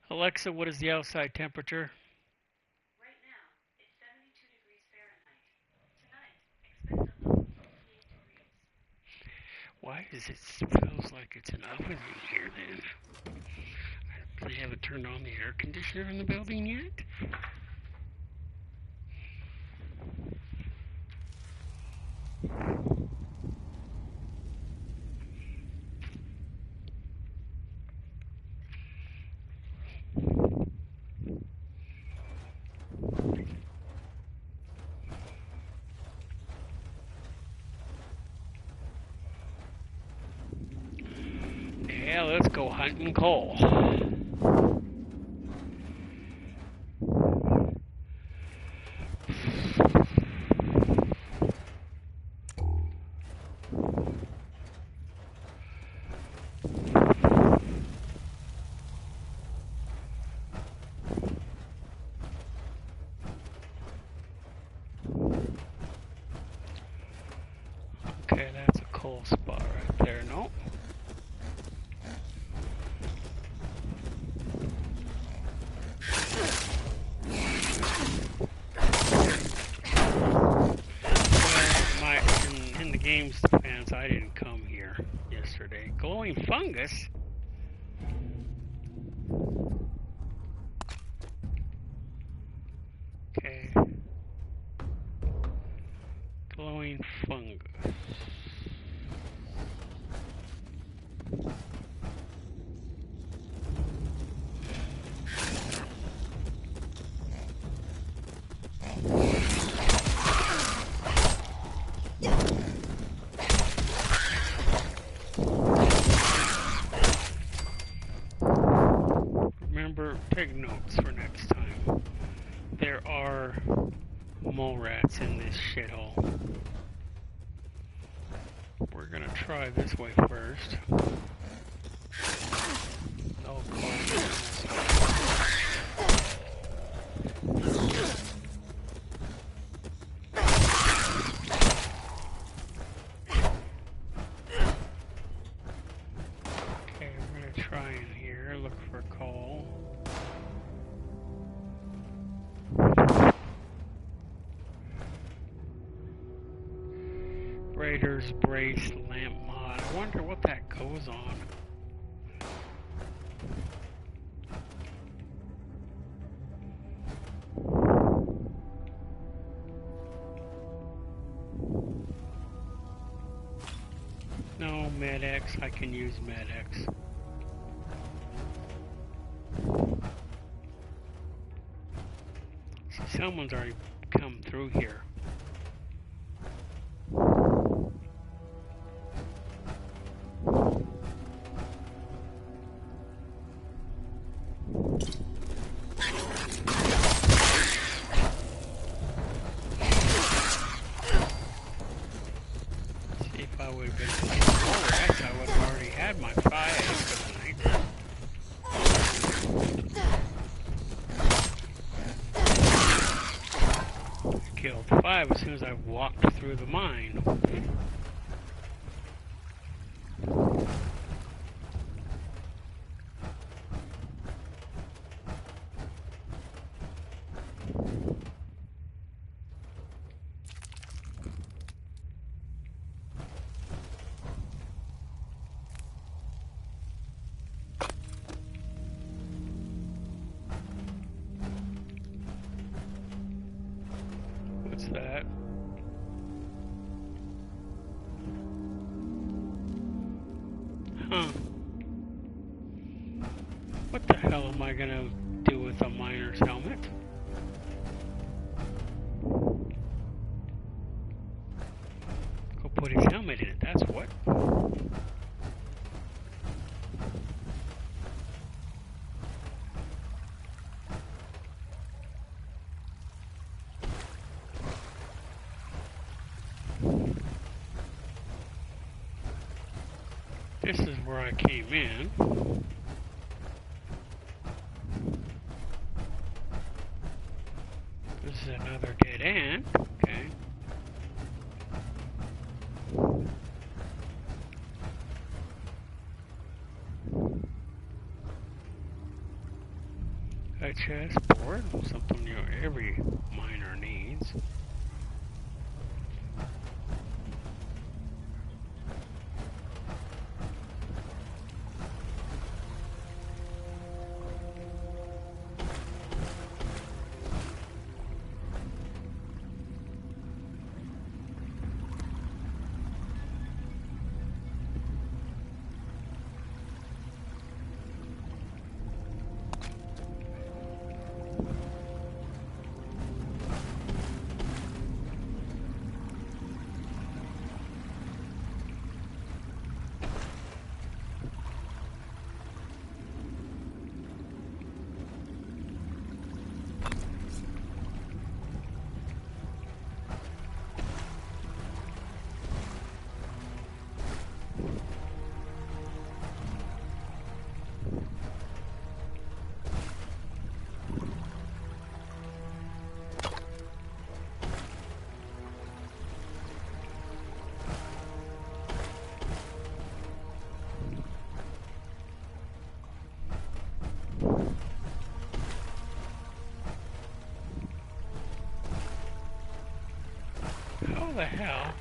Alexa, what is the outside temperature? Right now, it's 72 degrees Fahrenheit. Tonight, expect a low of 58 degrees. Why does it feels like it's an oven in here then? They haven't turned on the air conditioner in the building yet? Yeah, let's go hunting coal. Okay, that's a coal spot right there. No. In the game's defense, I didn't come here yesterday. Glowing fungus? Okay. Glowing fungus. Remember, take notes for next time. There are mole rats in this shithole. We're gonna try this way first. No coal. Okay, we're gonna try in here, look for coal. Raiders brace lamp mod. I wonder what that goes on. No, MedX. I can use MedX. See, someone's already come through here. I would have been playing more rats, I would have already had my 5 for the night. I killed 5 as soon as I walked through the mine. What the hell am I gonna do with a miner's helmet? Go put his helmet in it, that's what. This is where I came in. This is another dead end. Okay. A chessboard, something every miner needs. How the hell?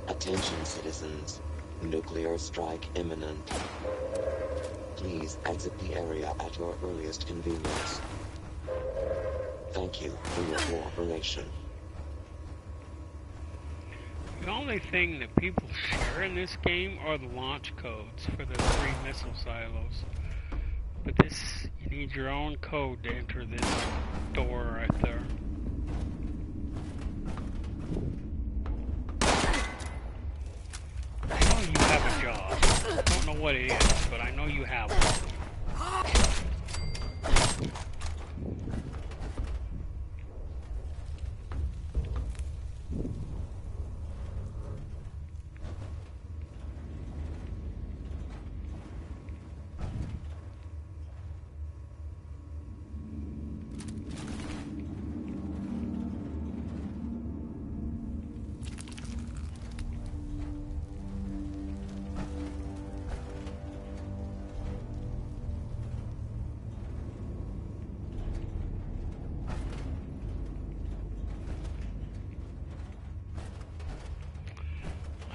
Attention citizens, nuclear strike imminent. Please exit the area at your earliest convenience. Thank you for your cooperation. The only thing that people share in this game are the launch codes for the 3 missile silos. But this, you need your own code to enter this door right there. I know you have a job. I don't know what it is, but I know you have one.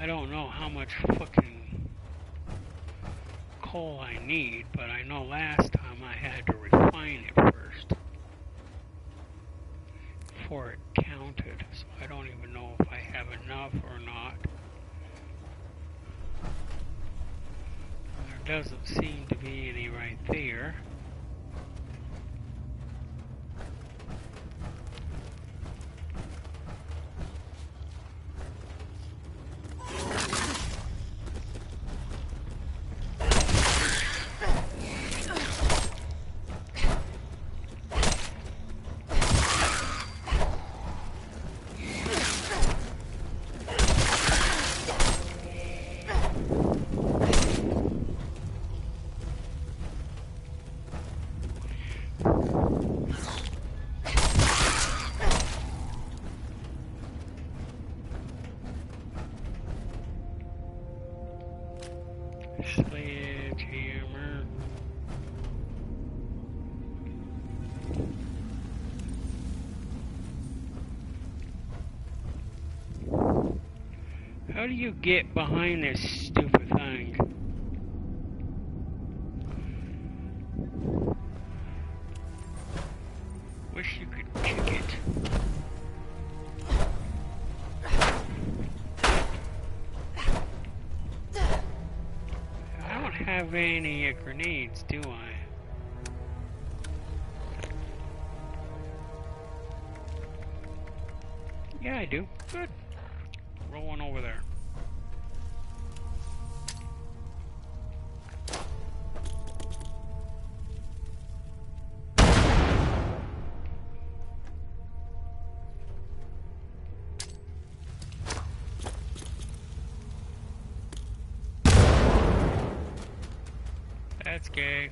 I don't know how much fucking coal I need, but I know last time I had to refine it first before it counted, so I don't even know if I have enough or not. There doesn't seem to be any right there. Sledgehammer. How do you get behind this stupid thing? Wish you could kick it. I don't have any grenades, do I? Yeah, I do. Good. Roll one over there. That's gay.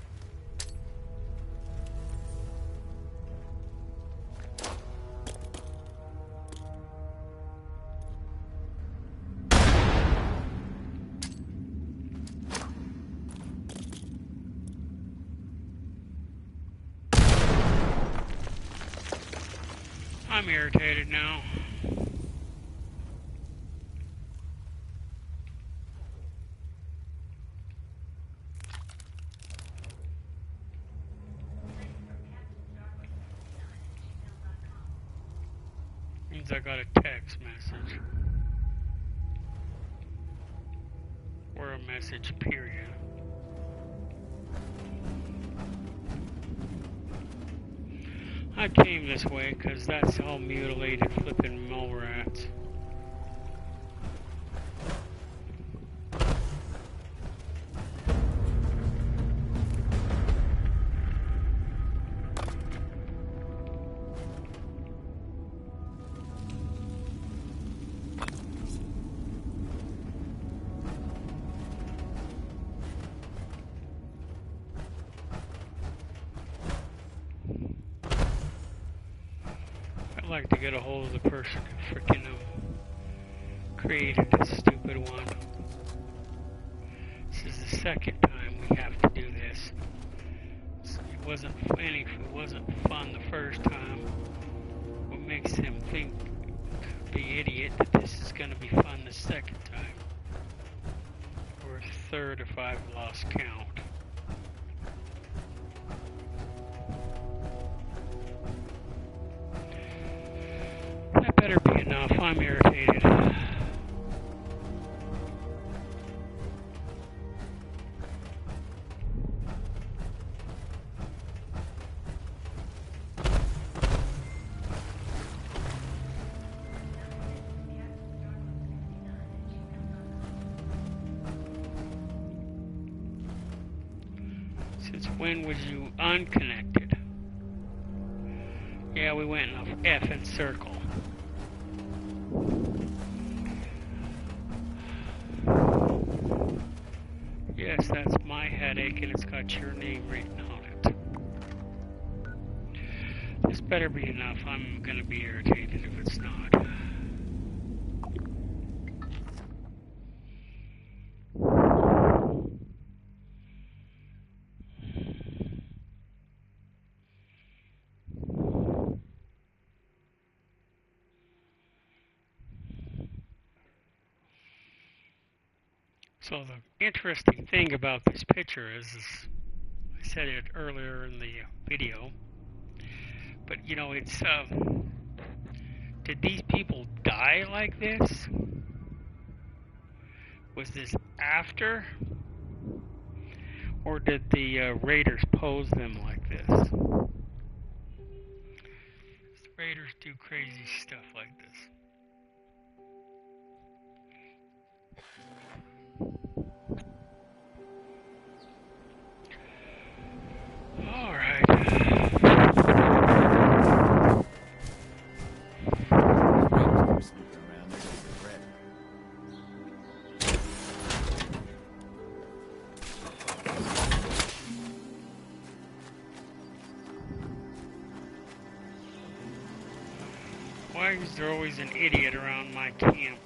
I'm irritated now. Means I got a text message. Or a message, period. I came this way because that's all mutilated flipping mole rats. I'd like to get a hold of the person who freaking created this stupid one. This is the second time we have to do this. It wasn't funny if it wasn't fun the first time. What makes him think, the idiot, that this is going to be fun the second time? Or third if I've lost count. That better be enough. I'm irritated. Since when was you unconnected? Yeah, we went in a effing circle. Yes, that's my headache, and it's got your name written on it. This better be enough. I'm gonna be irritated if it's not. So the interesting thing about this picture is I said it earlier in the video, but you know, it's did these people die like this? Was this after, or did the raiders pose them like this? The raiders do crazy stuff like this. All right. Keep snooping around this as a threat. Why is there always an idiot around my camp?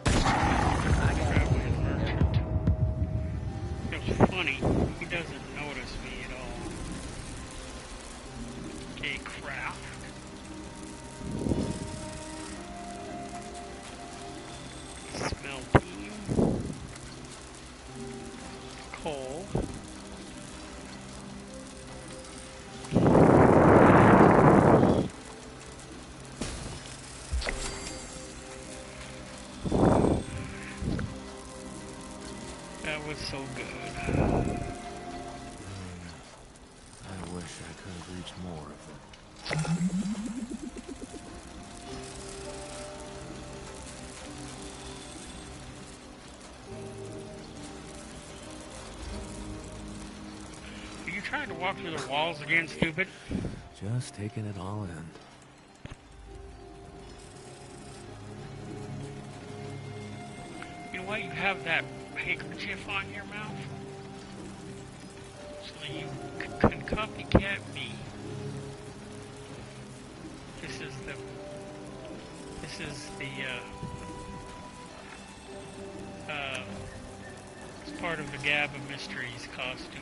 Traveling merchant. It's funny, he doesn't notice me at all. Okay, craft. Smell team. Coal. That was so good. I wish I could have reached more of them. Are you trying to walk through the walls again, stupid? Just taking it all in. You know what? You have that handkerchief on your mouth, so you can copycat me. This is the it's part of the Gab of Mysteries costume.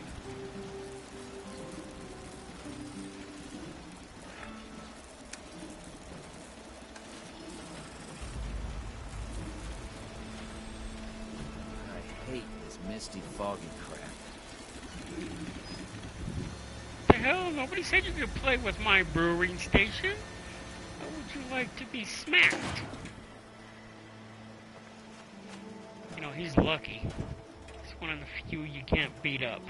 I hate this misty, foggy crap. The hell? Nobody said you could play with my brewing station. How would you like to be smacked? You know, he's lucky. He's one of the few you can't beat up.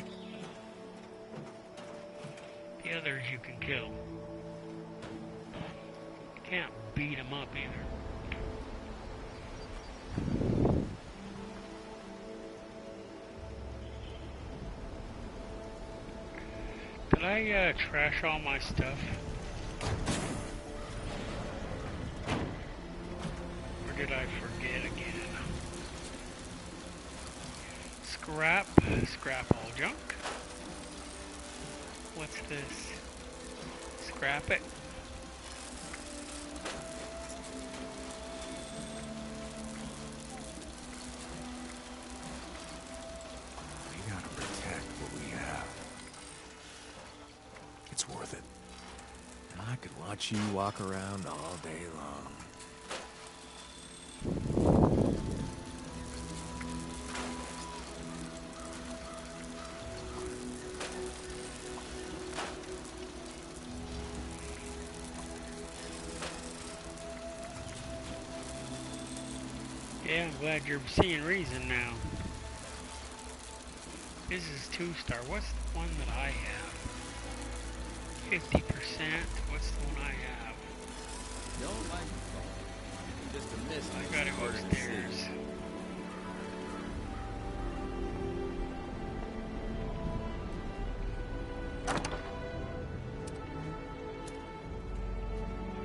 The others you can kill. You can't beat him up either. Did I trash all my stuff? Or did I forget again? Scrap all junk. What's this? Scrap it. We gotta protect what we have. It's worth it. And I could watch you walk around all day long. Yeah, I'm glad you're seeing reason now. This is 2-star. What's the one that I have? 50%. What's the one I have? Don't like it. Just a miss. I gotta go upstairs.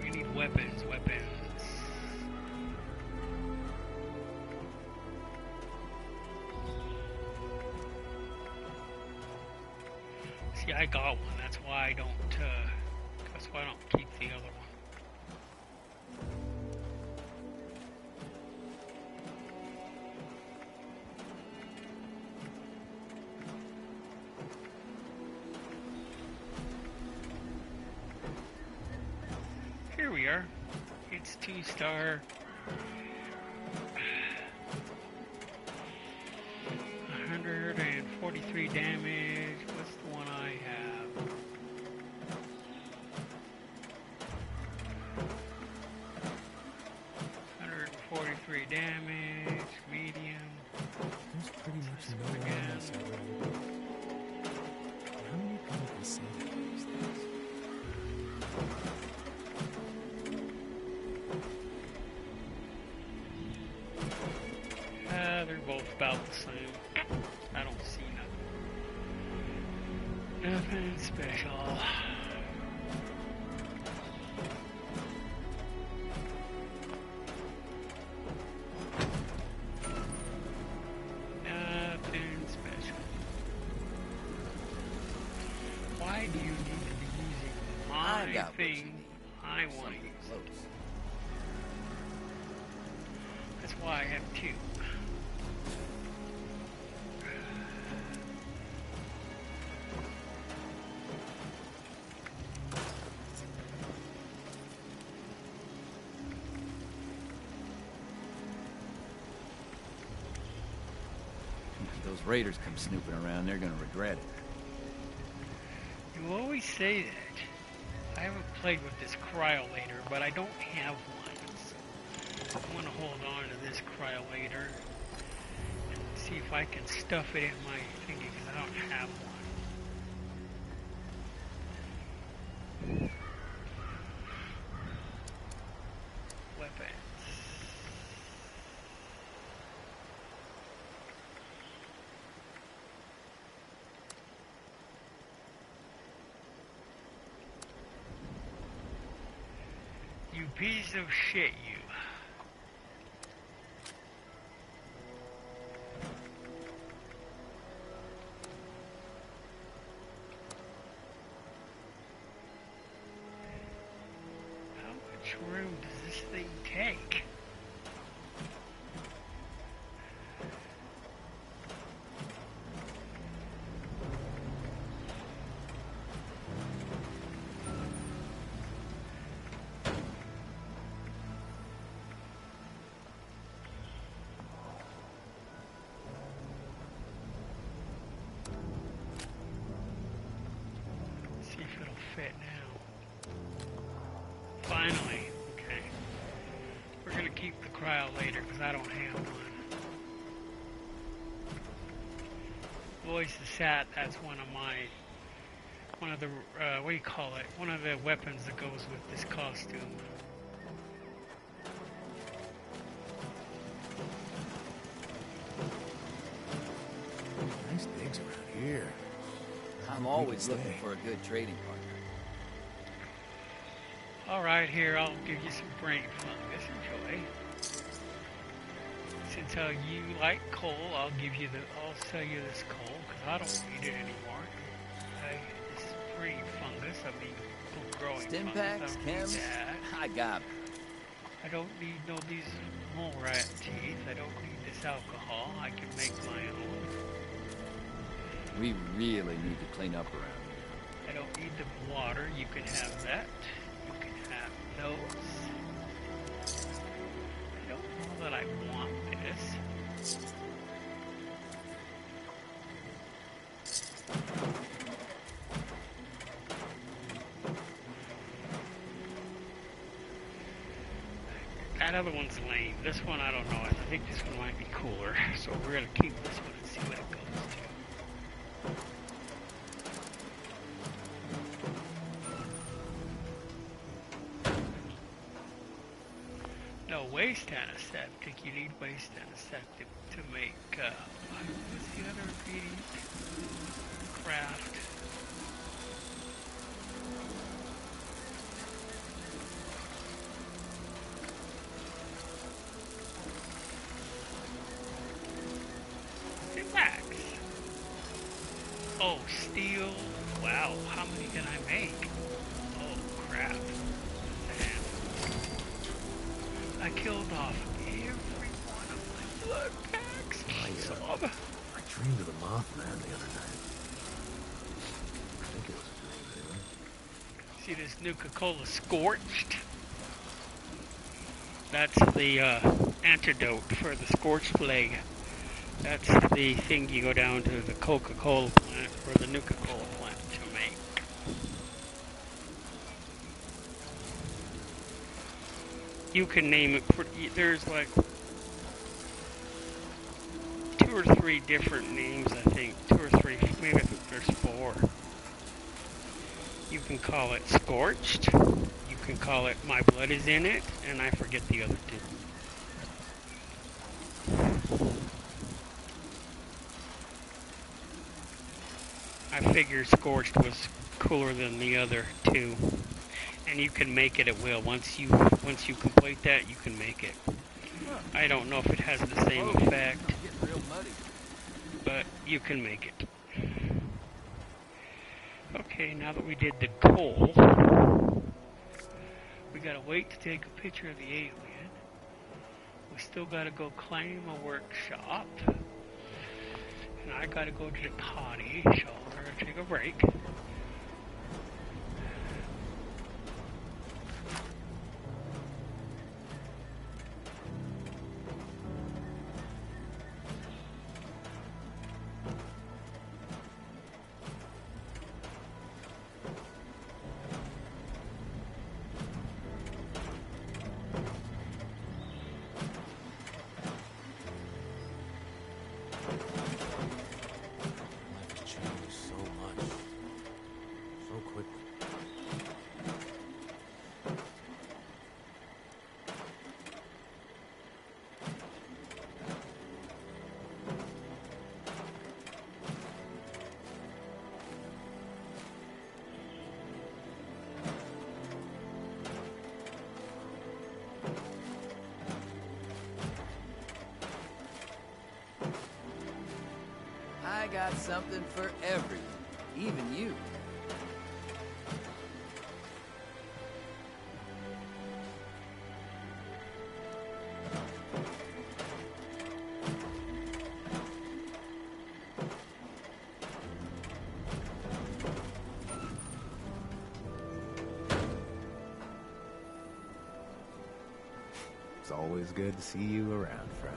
We need weapons. See, I got one. That's why I don't. That's why I don't keep the other one. Here we are. It's 2-star. damage, medium. There's pretty much no one else already. How many people can say that these days? They're both about the same. I don't see nothing. Nothing special. Nothing special. Why do you need to be using my I got what you thing need. I want to Something use? close. That's why I have two. If those raiders come snooping around, they're gonna regret it. You always say that. I haven't played with this cryolator, but I don't have one. So I want to hold on to this cryolator and see if I can stuff it in my thingy because I don't have one. Weapons. You piece of shit, you. How much room does this thing take? See if it'll fit now. Finally, okay. We're gonna keep the cryolator because I don't have one. Voice the Sat, that's one of the, what do you call it? One of the weapons that goes with this costume. Nice digs around here. I'm always looking for a good trading partner. Alright, here, I'll give you some brain fungus. Enjoy. Since you like coal, I'll sell you this coal, because I don't need it anymore. This brain fungus, growing fungus, Stimpaks, I don't chems, need that. I got 'em. I don't need these mole rat teeth. I don't need this alcohol. I can make my own. We really need to clean up around here. I don't need the water. You can have that. You can have those. I don't know that I want this. That other one's lame. This one, I don't know. I think this one might be cooler. So we're going to keep this one and see what it goes to. No, waste anesthetic. You need waste anesthetic to make, what's the other ingredient? Craft. Relax. Oh, steel. Wow, how many can I make? Oh, crap. Damn. I killed off every one of my blood packs. I dreamed of the Mothman the other night. I think it was a dream, anyway. See this Nuka-Cola Scorched? That's the antidote for the scorched leg. That's the thing you go down to the Coca-Cola plant or the Nuka-Cola plant to make. You can name it. There's like 3 different names, I think. 2 or 3, maybe I think there's 4. You can call it Scorched. You can call it My Blood is in It, and I forget the other 2. I figured Scorched was cooler than the other 2. And you can make it at will. Once you complete that, you can make it. I don't know if it has the same effect, Getting real muddy. but you can make it. Okay, now that we did the goal, we gotta wait to take a picture of the alien. We still gotta go claim a workshop. And I gotta go to the potty, so we're gonna take a break. Life has changed so much. So quickly. I got something for everyone, even you. It's always good to see you around, friend.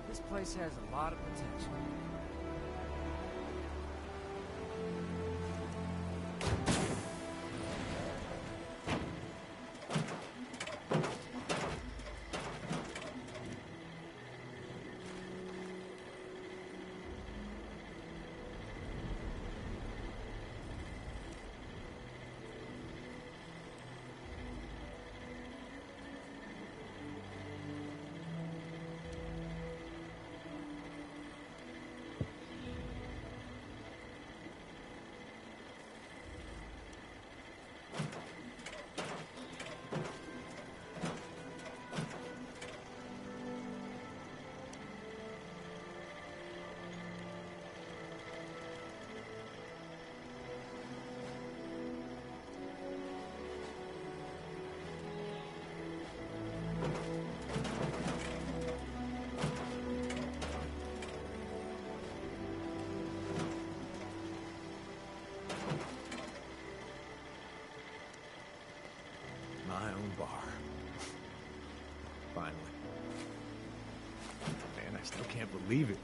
This place has a lot of potential. My own bar. Finally. Man, I still can't believe it.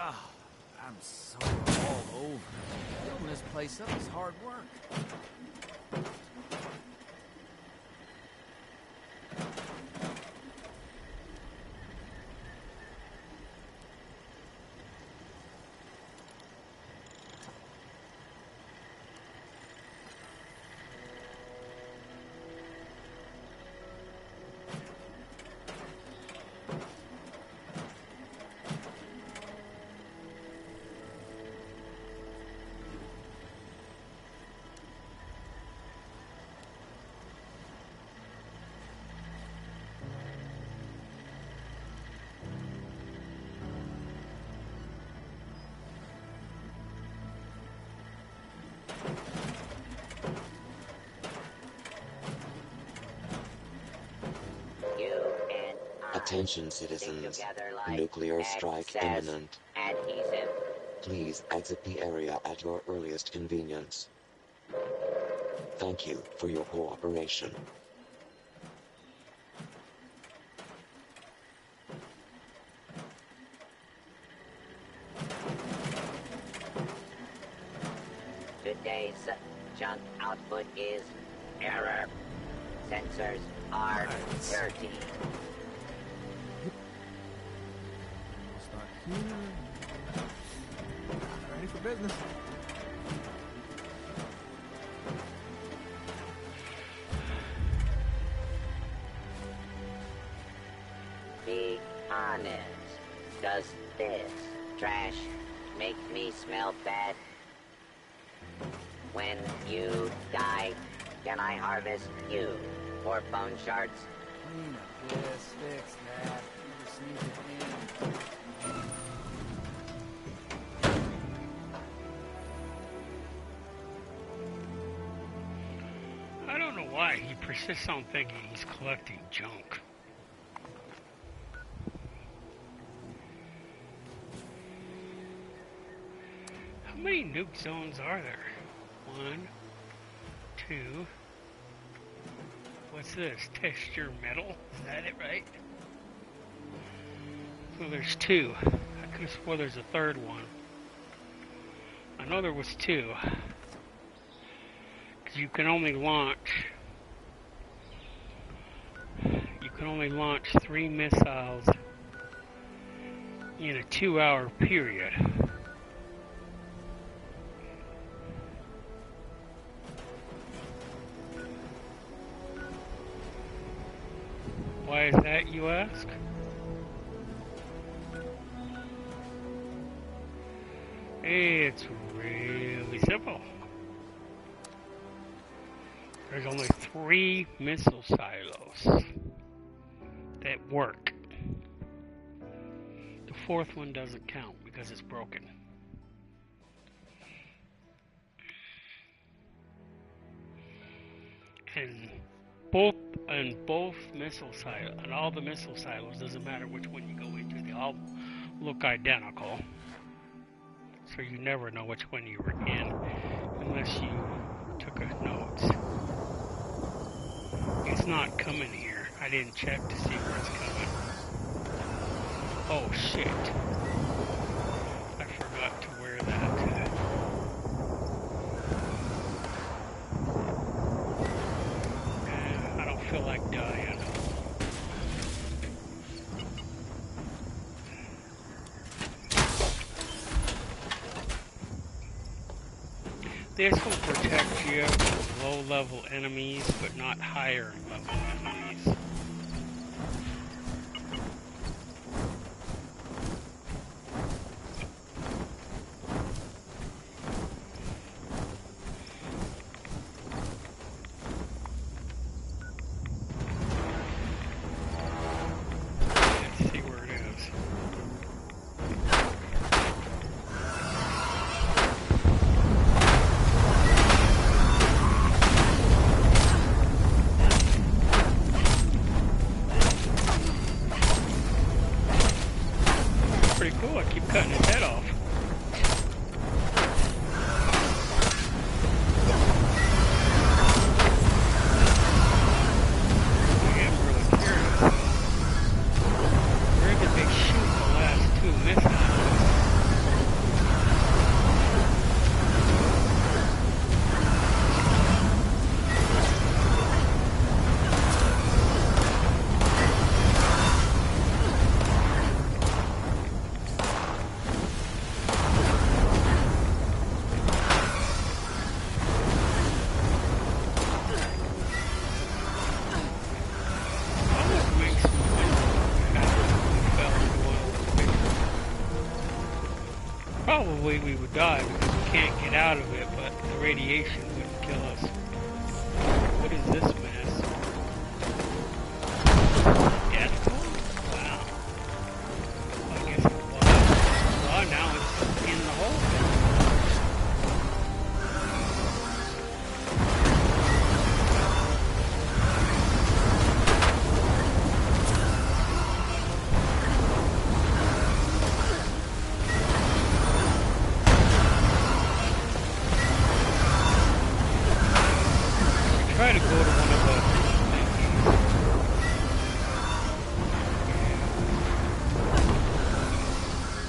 Ah, I'm so all over. Building this place up is hard work. Attention Stick citizens. together A like nuclear strike excess imminent. adhesive. Please exit the area at your earliest convenience. Thank you for your cooperation. Today's junk output is error. Sensors are dirty. We'll start here. Ready for business. Be honest. Does this trash make me smell bad? When you die, can I harvest you for bone shards? Clean up this, fix that. You just need it in. I don't know why he persists on thinking he's collecting junk. How many nuke zones are there? 1, 2. What's this? Texture metal? Is that it, right? So there's 2. I could have swore there's a third one. I know there was 2. Because you can only launch 3 missiles in a 2-hour period. Why is that, you ask? It's really simple. There's only 3 missile silos that work. The 4th one doesn't count because it's broken. And both missile silos, and all the missile silos, doesn't matter which one you go into, they all look identical. So you never know which one you were in unless you took a notes. It's not coming here. I didn't check to see where it's coming. Oh shit. I forgot to wear that. I don't feel like dying. This will protect you from low-level enemies, but not higher-level enemies. Let's see where it is. Pretty cool. I keep cutting his head off. I am really curious. Where did they shoot the last 2 missiles? Almost makes me wonder if we fell into one of those pictures. Probably we would die because we can't get out of it, but the radiation wouldn't kill us. What is this mess? Death cone? Wow. I guess it was. Well, now it's in the hole. try to go to one of the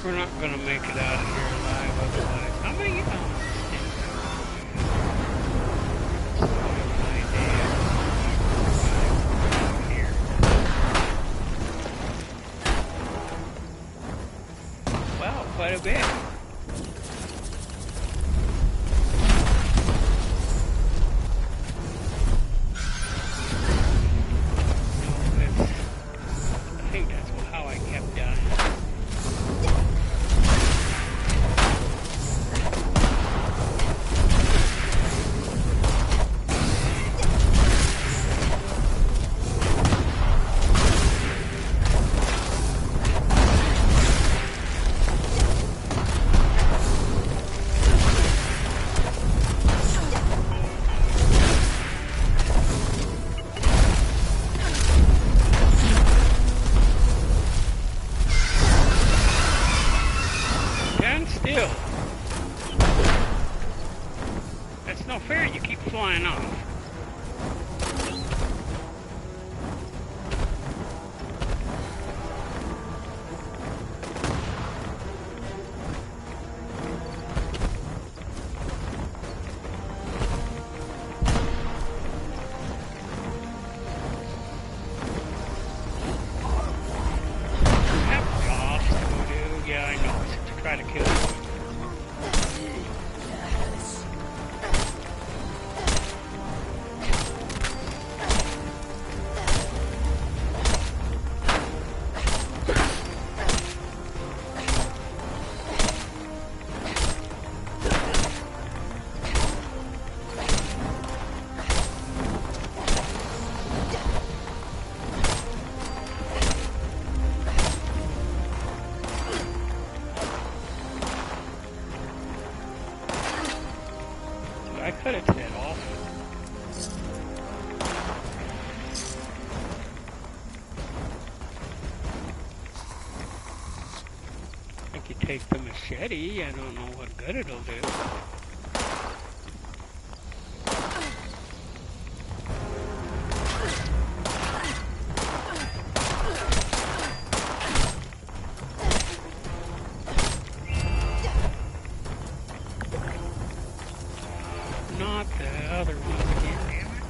We're not gonna make it out of here alive otherwise. How many here. Wow, quite a bit. I think that's how I kept dying. Stand still. That's no fair, you keep flying off. Yeah, I know. To try to kill you. I cut its head off. I could take the machete. I don't know what good it'll do. Not the other one again, damn it.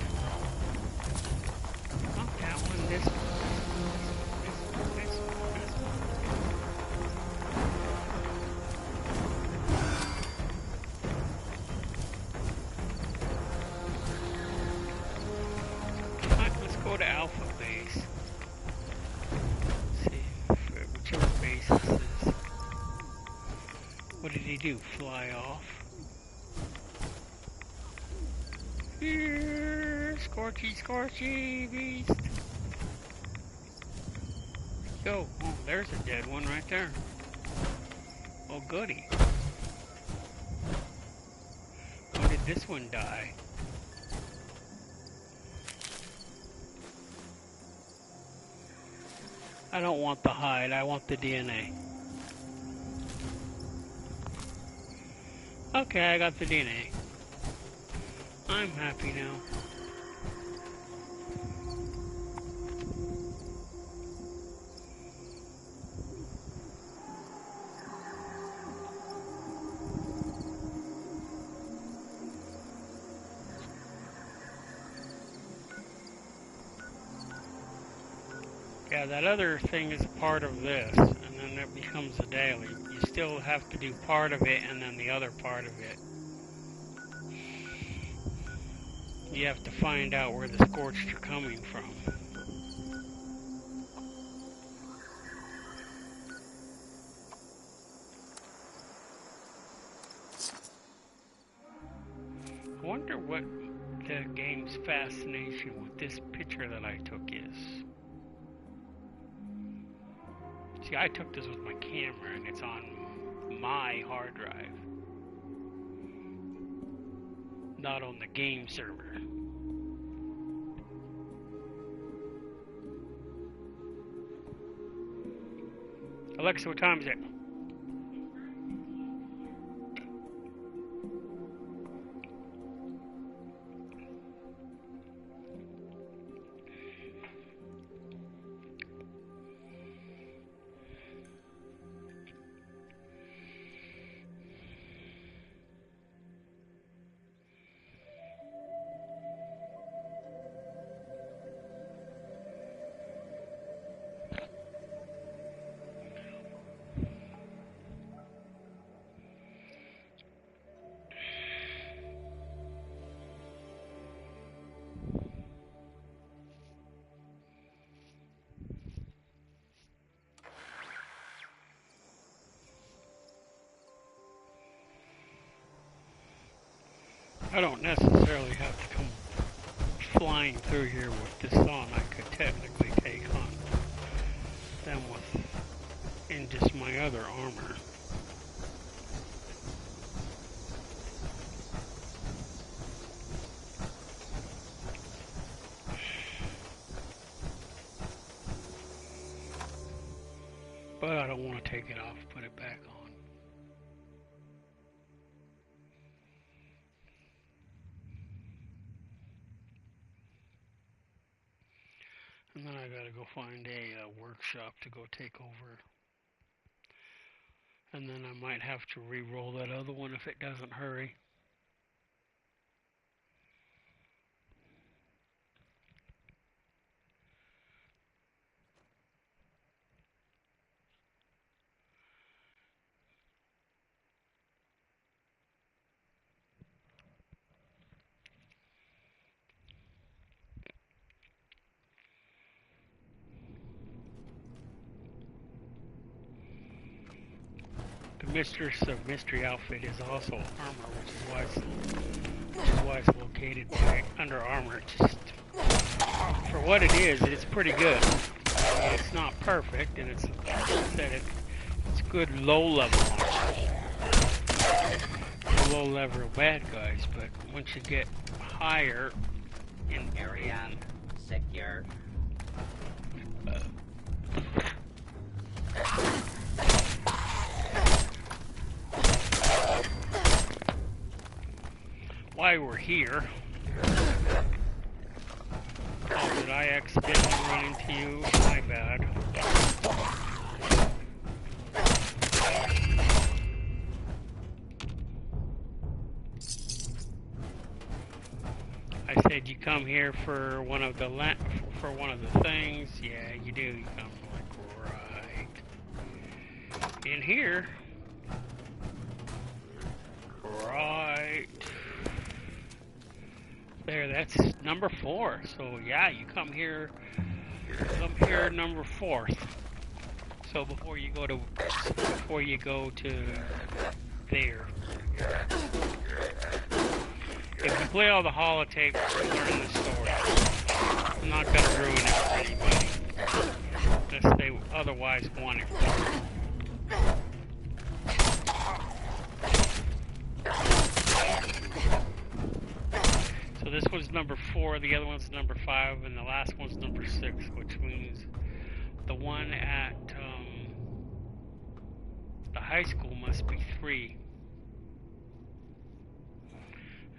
Not that one, this one. This one. Alright, let's go to Alpha Base. Let's see, whichever base this is. What did he do? Fly off? Here, Scorchy, Scorchy, beast. Go. Oh, there's a dead one right there. Oh, goody. When did this one die? I don't want the hide, I want the DNA. Okay, I got the DNA. I'm happy now. Yeah, that other thing is a part of this, and then it becomes a daily. You still have to do part of it and then the other part of it. You have to find out where the scorched are coming from. I wonder what the game's fascination with this picture that I took is. See, I took this with my camera and it's on my hard drive, not on the game server. Alexa, what time is it? I don't necessarily have to come flying through here with this on. I could technically take on them with in just my other armor. But I don't want to take it off, put it back on. And then I gotta go find a workshop to go take over. And then I might have to re-roll that other one if it doesn't hurry. The Mistress of Mystery outfit is also armor, which is why it's located by under armor. Just for what it is, it's pretty good. I mean, it's not perfect, and it's good low level armor. Low level bad guys, but once you get higher in Area secure. why we're here. Oh, did I accidentally run into you? My bad. I said you come here for one of the things. Yeah, you do. You come like right in here. Right there. That's number 4. So yeah, you come here. Number 4th. So before you go to there. If you play all the holotapes, you learn the story. I'm not gonna ruin it for anybody, unless they otherwise want it. So this one's number 4, the other one's number 5, and the last one's number 6, which means the one at the high school must be 3.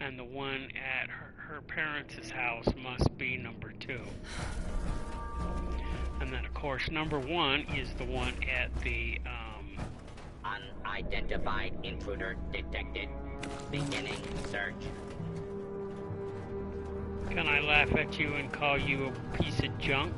And the one at her parents' house must be number 2. And then, of course, number 1 is the one at the, Unidentified intruder detected. Beginning search. Can I laugh at you and call you a piece of junk?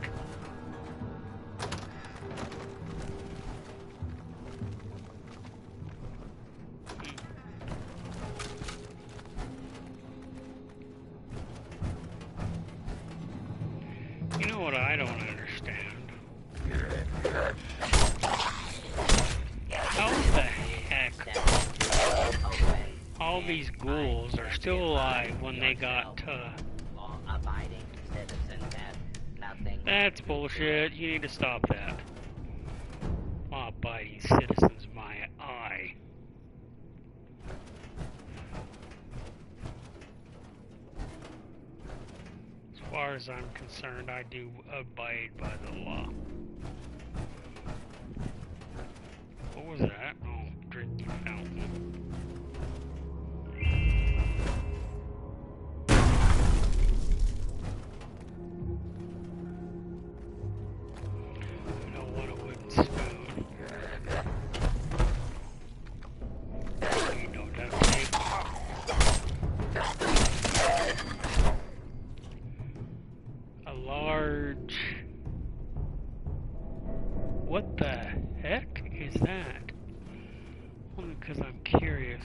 You know what I don't understand? How the heck all these ghouls are still alive when they got Law-abiding citizens have nothing. That's bullshit. You need to stop that. Law-abiding citizens, my eye. As far as I'm concerned, I do abide by the law. What was that? Oh, drinking fountain. I don't want a wooden spoon. You know duct tape. A large... What the heck is that? Only because I'm curious.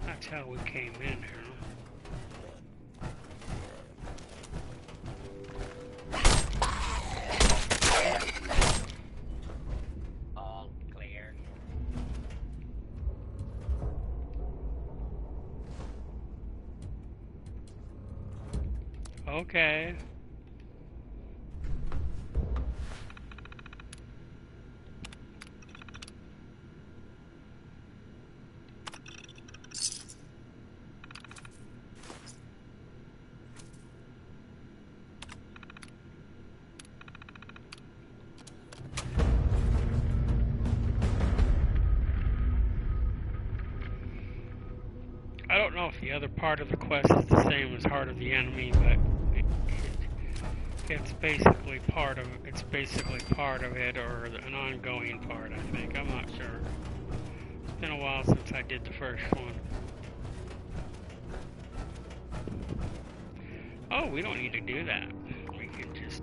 That's how we came in here. All clear. Okay. I don't know if the other part of the quest is the same as Heart of the Enemy, but it's basically part of it, or an ongoing part. I think. I'm not sure. It's been a while since I did the first one. Oh, we don't need to do that. We can just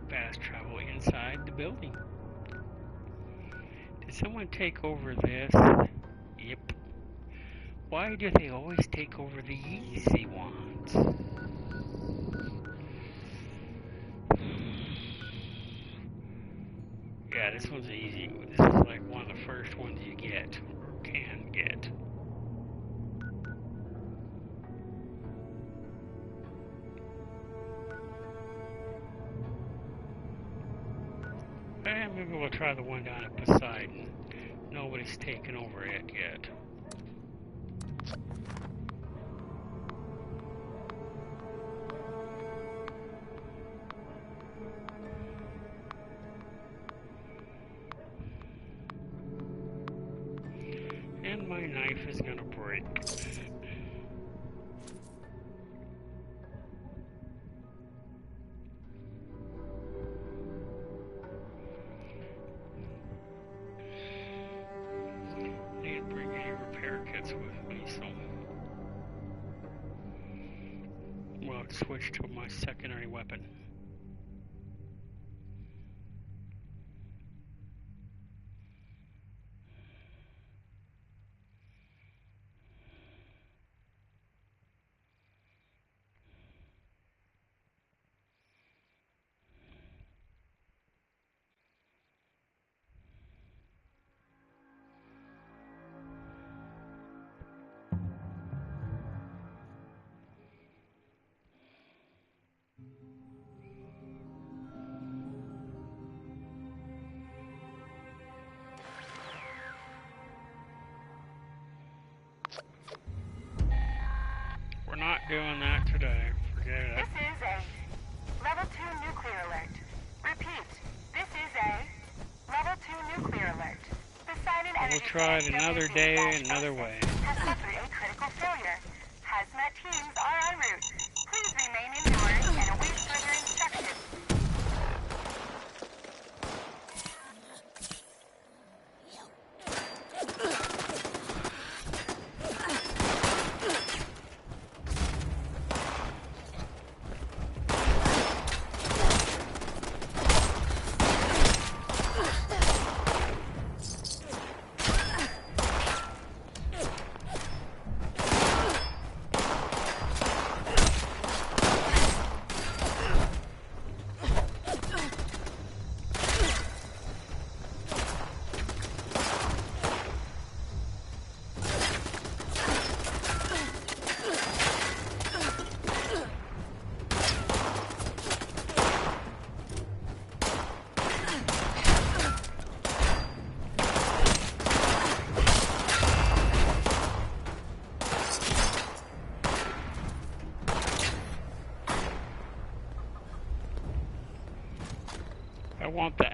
fast travel inside the building. Did someone take over this? Yep. Why do they always take over the easy ones? Yeah, this one's easy. This is like one of the first ones you get, or can get. Maybe we'll try the one down at Poseidon. Nobody's taken over it yet. And my knife is gonna break. Didn't bring any repair kits with me, so we'll switch to my secondary weapon. We're not doing that today. Forget it. This is a level 2 nuclear alert. Repeat, this is a level 2 nuclear alert. Poseidon We'll Energy try it Plant another day, another way. has suffered a critical failure. Hazmat teams are en route. Please remain indoors and await further instructions. I want the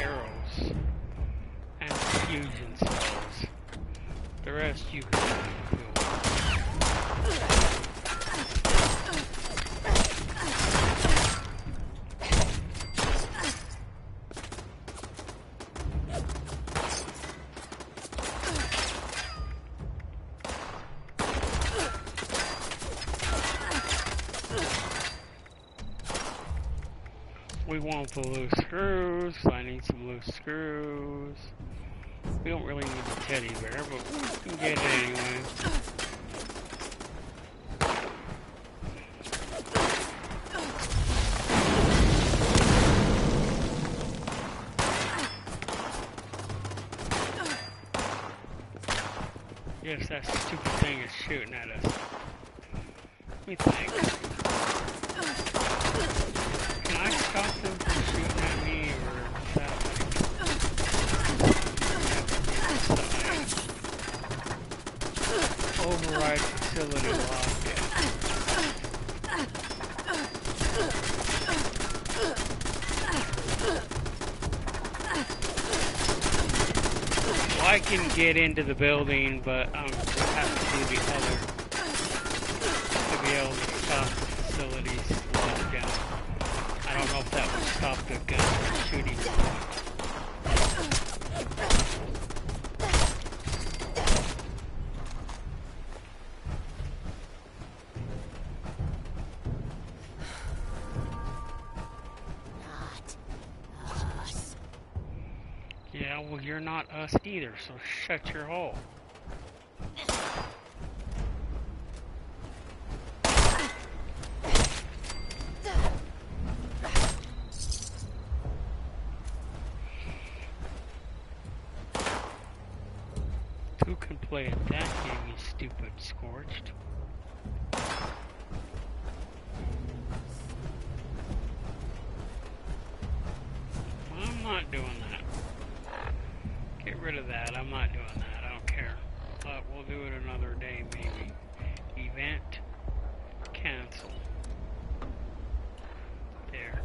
arrows and the fusion cells. The rest you can do. We want the loose screws. I need some loose screws. We don't really need the teddy bear, but we can get it anyway. Yes, that stupid thing is shooting at us. Let me think. stop them from shooting at me, or is that like override facility lockdown? Well, I can get into the building, but I have to do the other to be able to stop the facilities lockdown. I don't know if that would stop the gun from shooting or not. Yeah, well, you're not us either, so shut your hole. Who can play at that game, you stupid Scorched? I'm not doing that. Get rid of that. I'm not doing that. I don't care. But we'll do it another day, maybe. Event cancel. There.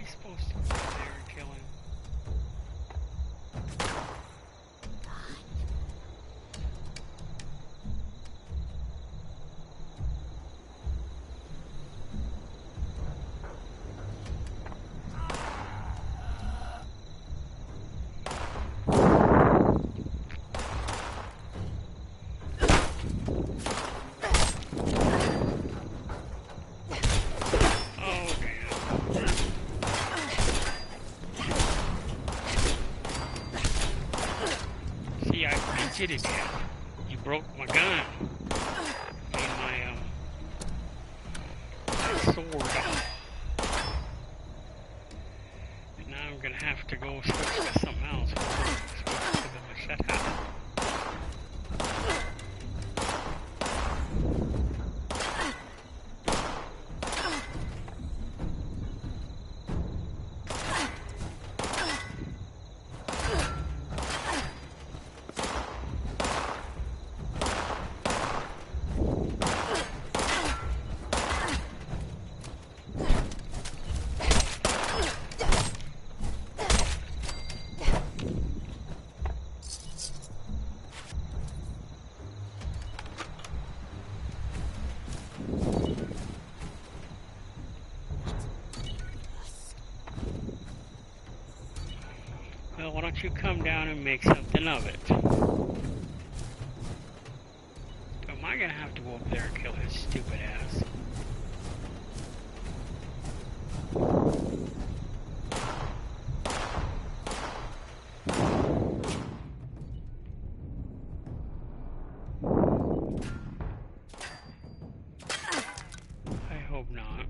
Supposed to go there and kill him. Did it yet? You broke my gun. I mean my sword. And now I'm gonna have to go switch to something else. Switch to the machete. Well, why don't you come down and make something of it? Am I gonna have to go up there and kill his stupid ass? I hope not.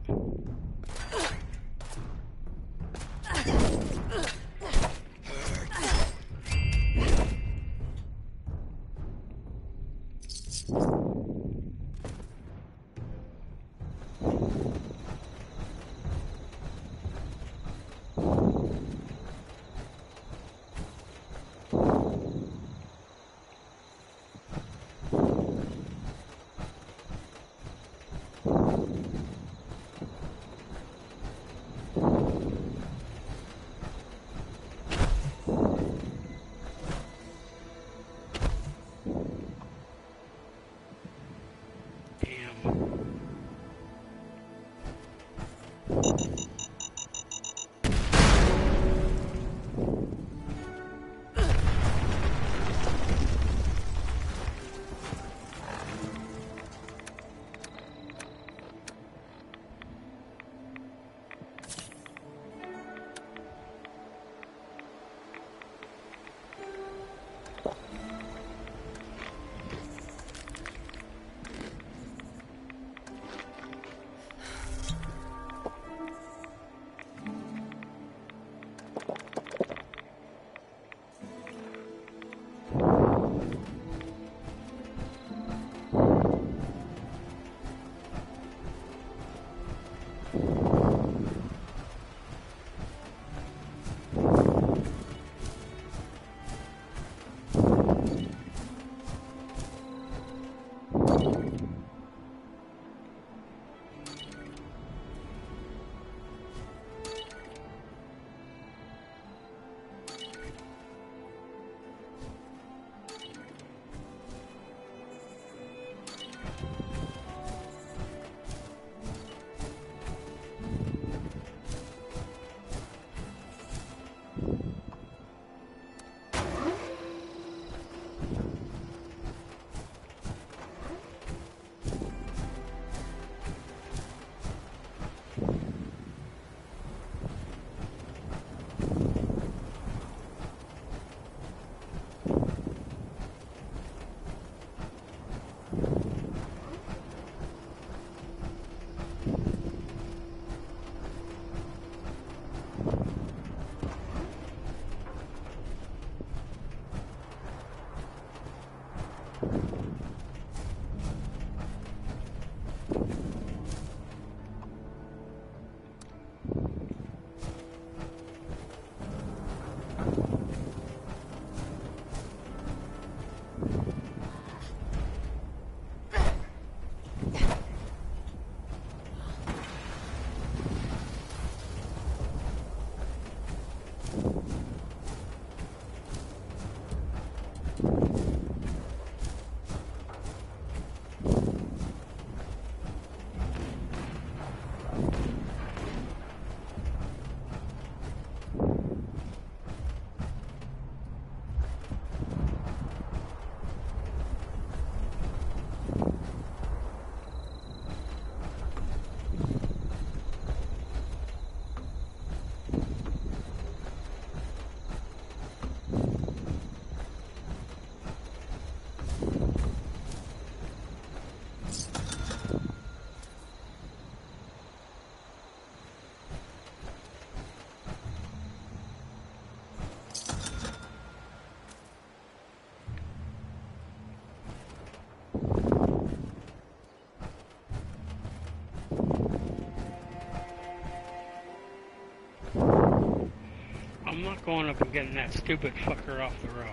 I'm not going up and getting that stupid fucker off the roof.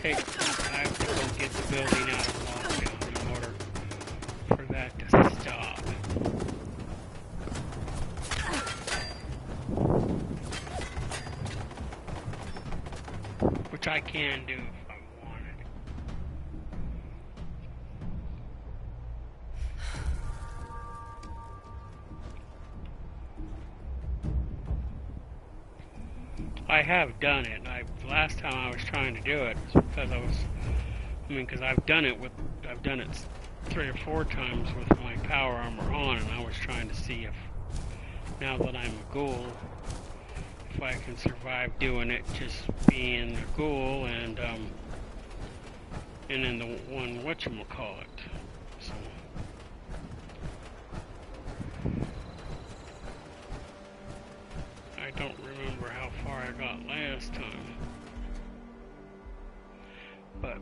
I have to go get the building out of lockdown in order for that to stop. Which I can do if I wanted. I have done it. Last time I was trying to do it because because I've done it 3 or 4 times with my power armor on, and I was trying to see if, now that I'm a ghoul, if I can survive doing it just being a ghoul and then the one whatchamacallit. So I don't remember how far I got last time. But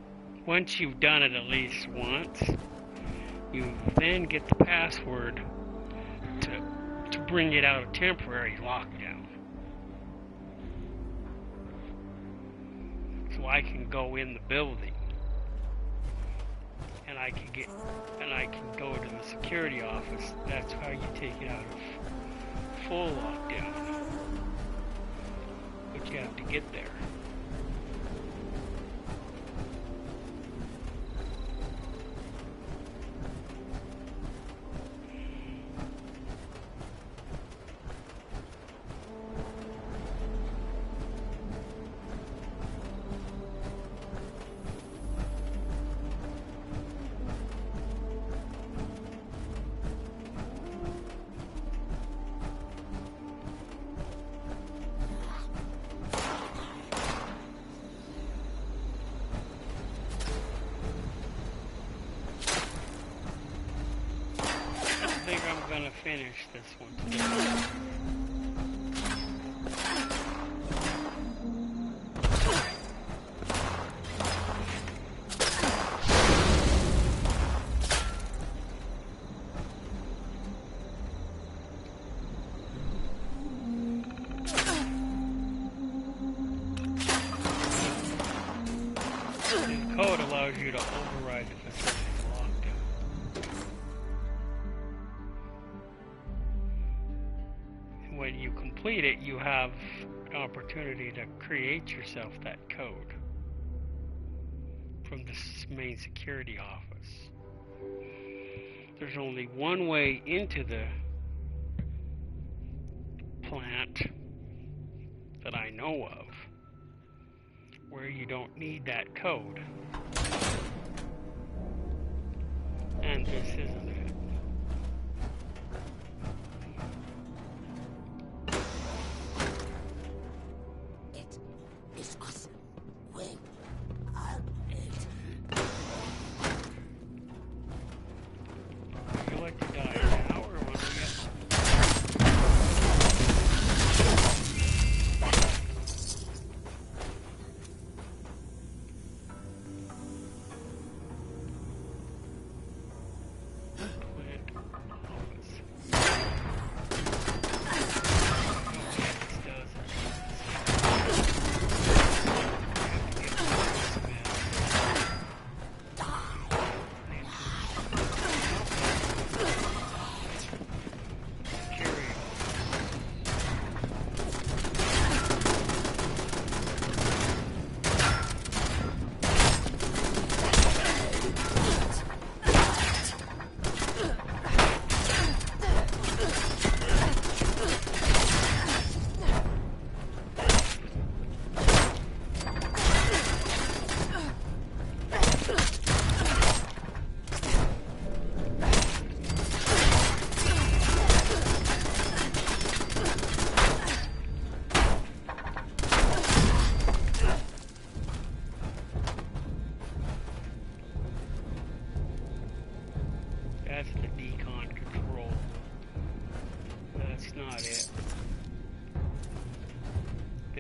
once you've done it at least once, you then get the password to bring it out of temporary lockdown. So I can go in the building and I can go to the security office. That's how you take it out of full lockdown. But you have to get there. I think I'm gonna finish this one today. The code allows you to override the facility's lockdown. When you complete it, you have an opportunity to create yourself that code from the main security office. There's only one way into the plant that I know of where you don't need that code. And this isn't it. It is awesome. Wait. It. Would you like to die now or when we get...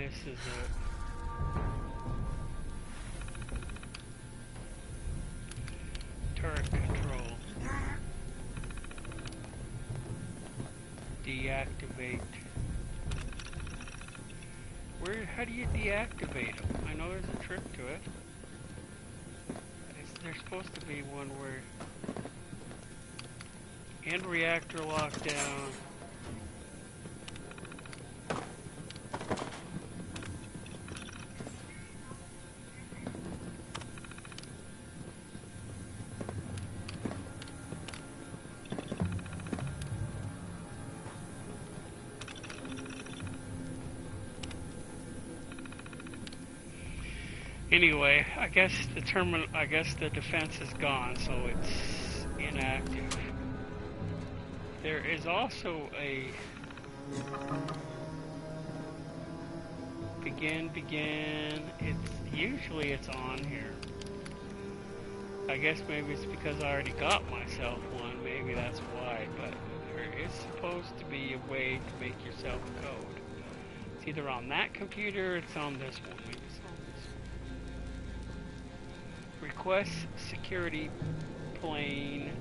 this is it. Turret control. Deactivate. How do you deactivate them? I know there's a trick to it. There's supposed to be one where end reactor lockdown. Anyway, I guess the defense is gone, so it's inactive. There is also a begin. Usually it's on here. I guess maybe it's because I already got myself one. Maybe that's why. But there is supposed to be a way to make yourself a code. It's either on that computer or it's on this one. Maybe it's on this one. Request security plane.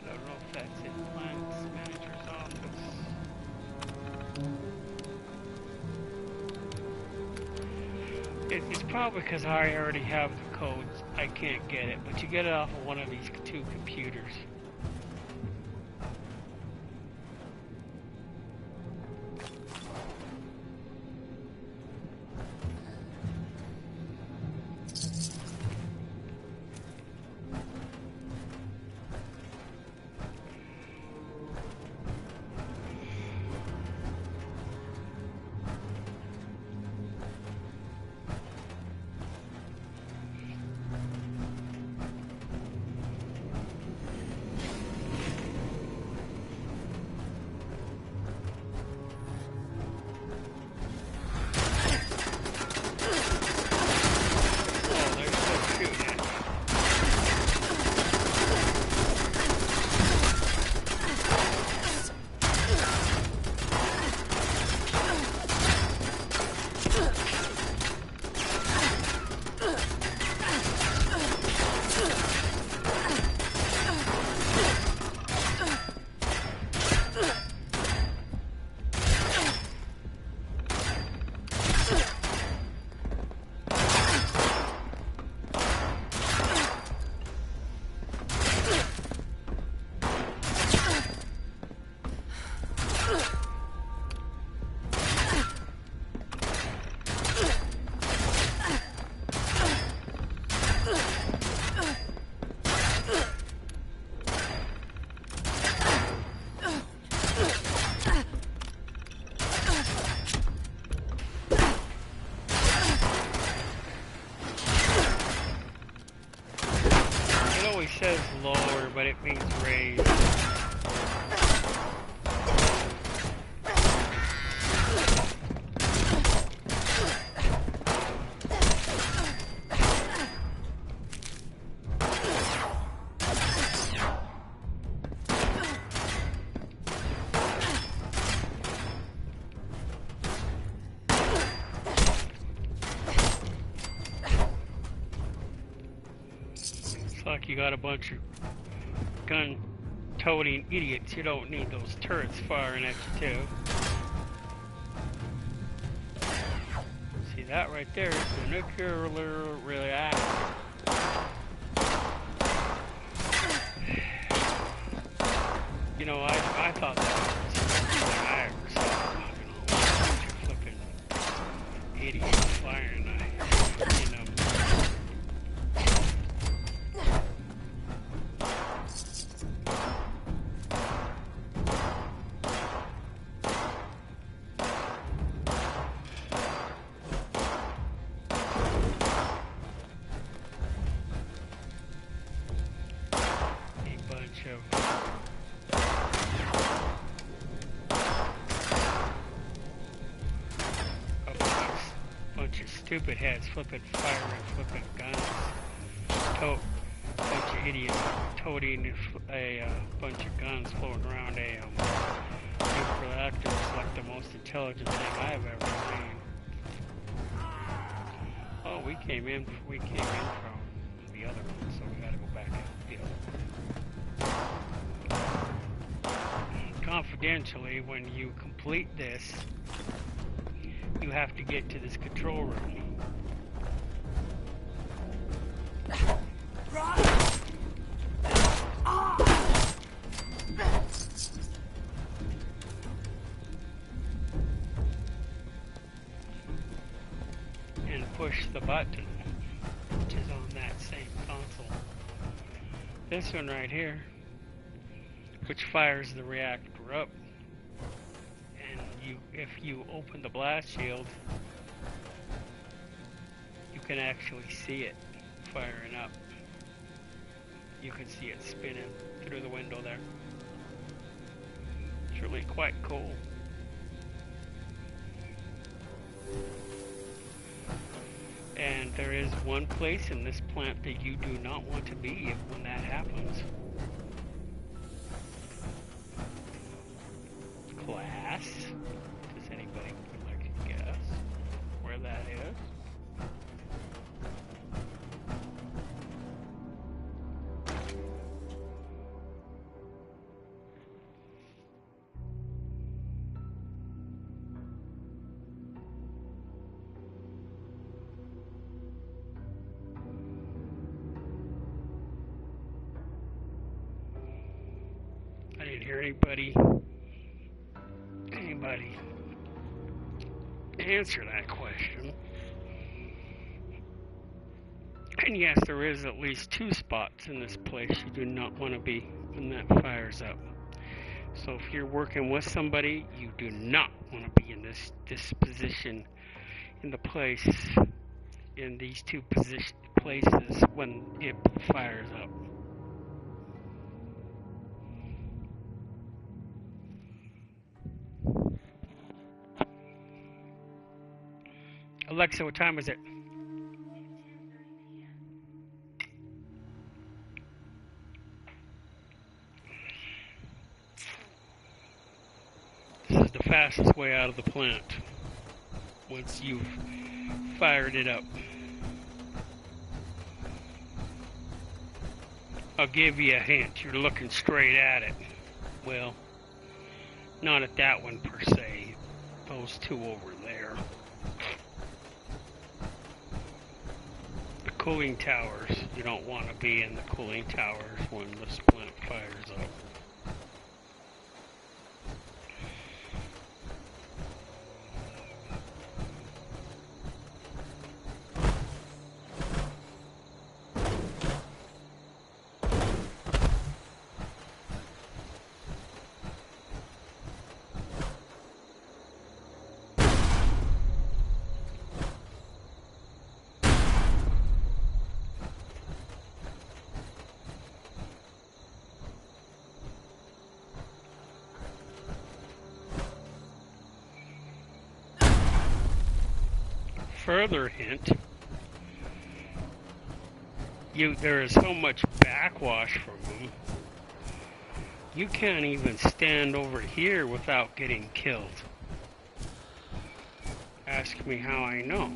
I don't know if that's in Plants Manager's office. It's probably because I already have the codes. I can't get it, but you get it off of one of these two computers. It says lower, but it means raised. Like you got a bunch of gun-toting idiots. You don't need those turrets firing at you too. See that right there is the nuclear reactor. You know, I thought that was a bunch of flipping idiots firing. You know. Stupid heads flipping fire and flipping guns. Bunch of idiot toting a bunch of guns floating around a nuclear reactor is like the most intelligent thing I've ever seen. Oh, we came in from the other one, so we gotta go back out the other one. Confidentially, when you complete this, you have to get to this control room. And push the button, which is on that same console. This one right here, which fires the reactor up. And if you open the blast shield, you can actually see it firing up. You can see it spinning through the window there. It's really quite cool. And there is one place in this plant that you do not want to be when that happens. Class. Does anybody would like to guess where that is? I didn't hear anybody answer that question. And yes, there is at least 2 spots in this place you do not want to be when that fires up. So if you're working with somebody, you do not want to be in this position in the place, in these 2 places when it fires up. Alexa, what time is it? This is the fastest way out of the plant once you've fired it up. I'll give you a hint. You're looking straight at it. Well, not at that one per se. Those 2 over there. The cooling towers. You don't want to be in the cooling towers when this plant fires up. Further hint, there is so much backwash from them, you can't even stand over here without getting killed. Ask me how I know.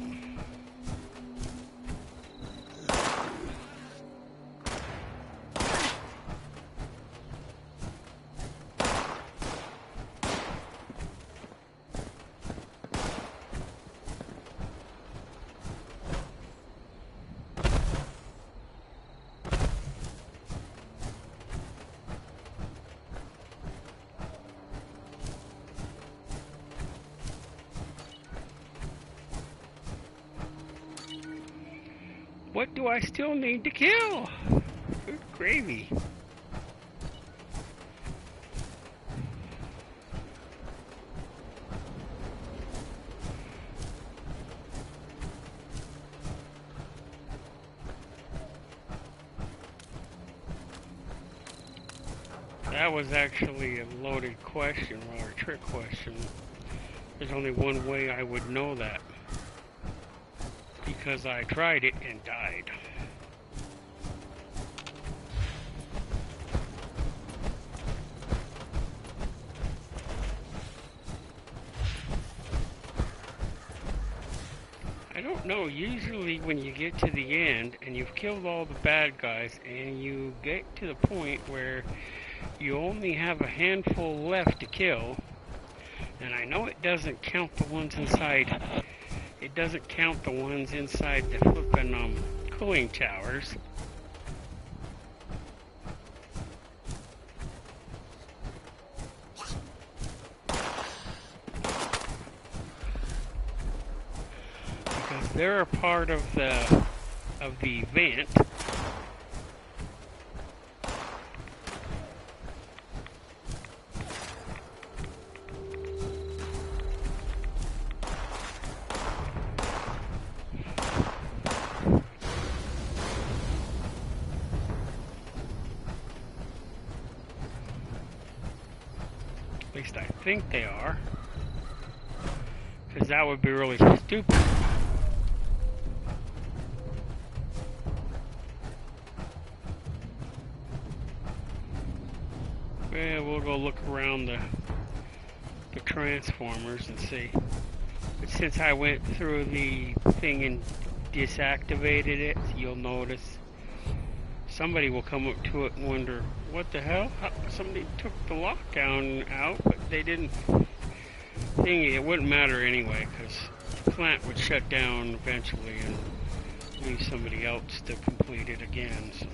What do I still need to kill? Good gravy. That was actually a loaded question, or a trick question. There's only one way I would know that. Because I tried it and died. No, usually when you get to the end and you've killed all the bad guys and you get to the point where you only have a handful left to kill, and I know it doesn't count the ones inside, it doesn't count the ones inside the flippin' cooling towers. Because they're a part of the event. At least I think they are. Because that would be really stupid. Well, we'll go look around the transformers and see. But since I went through the thing and deactivated it, you'll notice somebody will come up to it and wonder, what the hell? Somebody took the lockdown out, but they didn't. It wouldn't matter anyway, because the plant would shut down eventually and leave somebody else to complete it again. So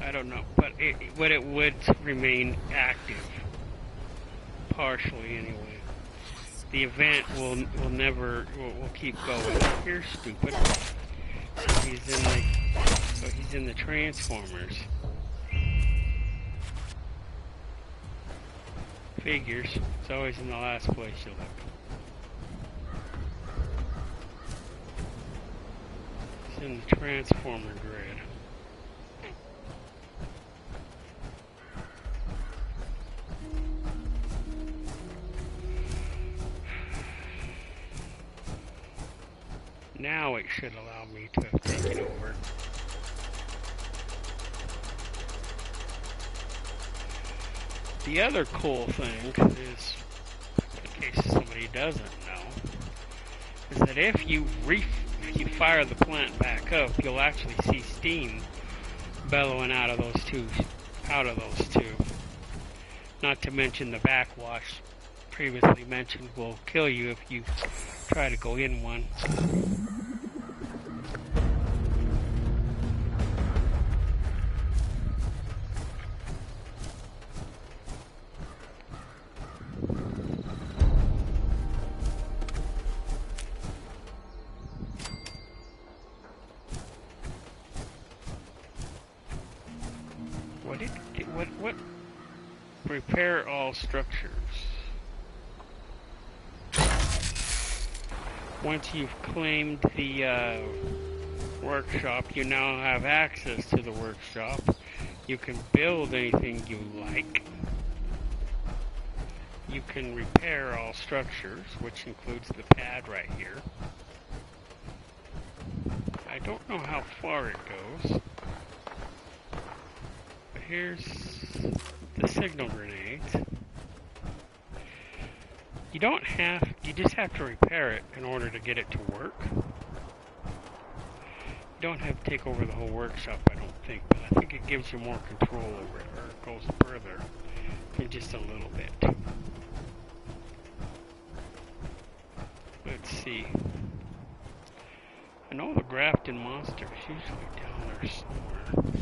I don't know, but it would remain active, partially anyway. The event will keep going. Here's stupid. So he's in the transformers. Figures. It's always in the last place you look. It's in the transformer grid. Now it should allow me to have taken over. The other cool thing is, in case somebody doesn't know, is that if you fire the plant back up, you'll actually see steam bellowing out of those two. Not to mention the backwash previously mentioned will kill you if you try to go in one. What? Repair all structures. Once you've claimed the workshop, you now have access to the workshop. You can build anything you like. You can repair all structures, which includes the pad right here. I don't know how far it goes. But here's the signal grenades. You just have to repair it in order to get it to work. You don't have to take over the whole workshop, I don't think, but I think it gives you more control over it, or it goes further in just a little bit. Let's see. I know the Grafton monster is usually down there somewhere.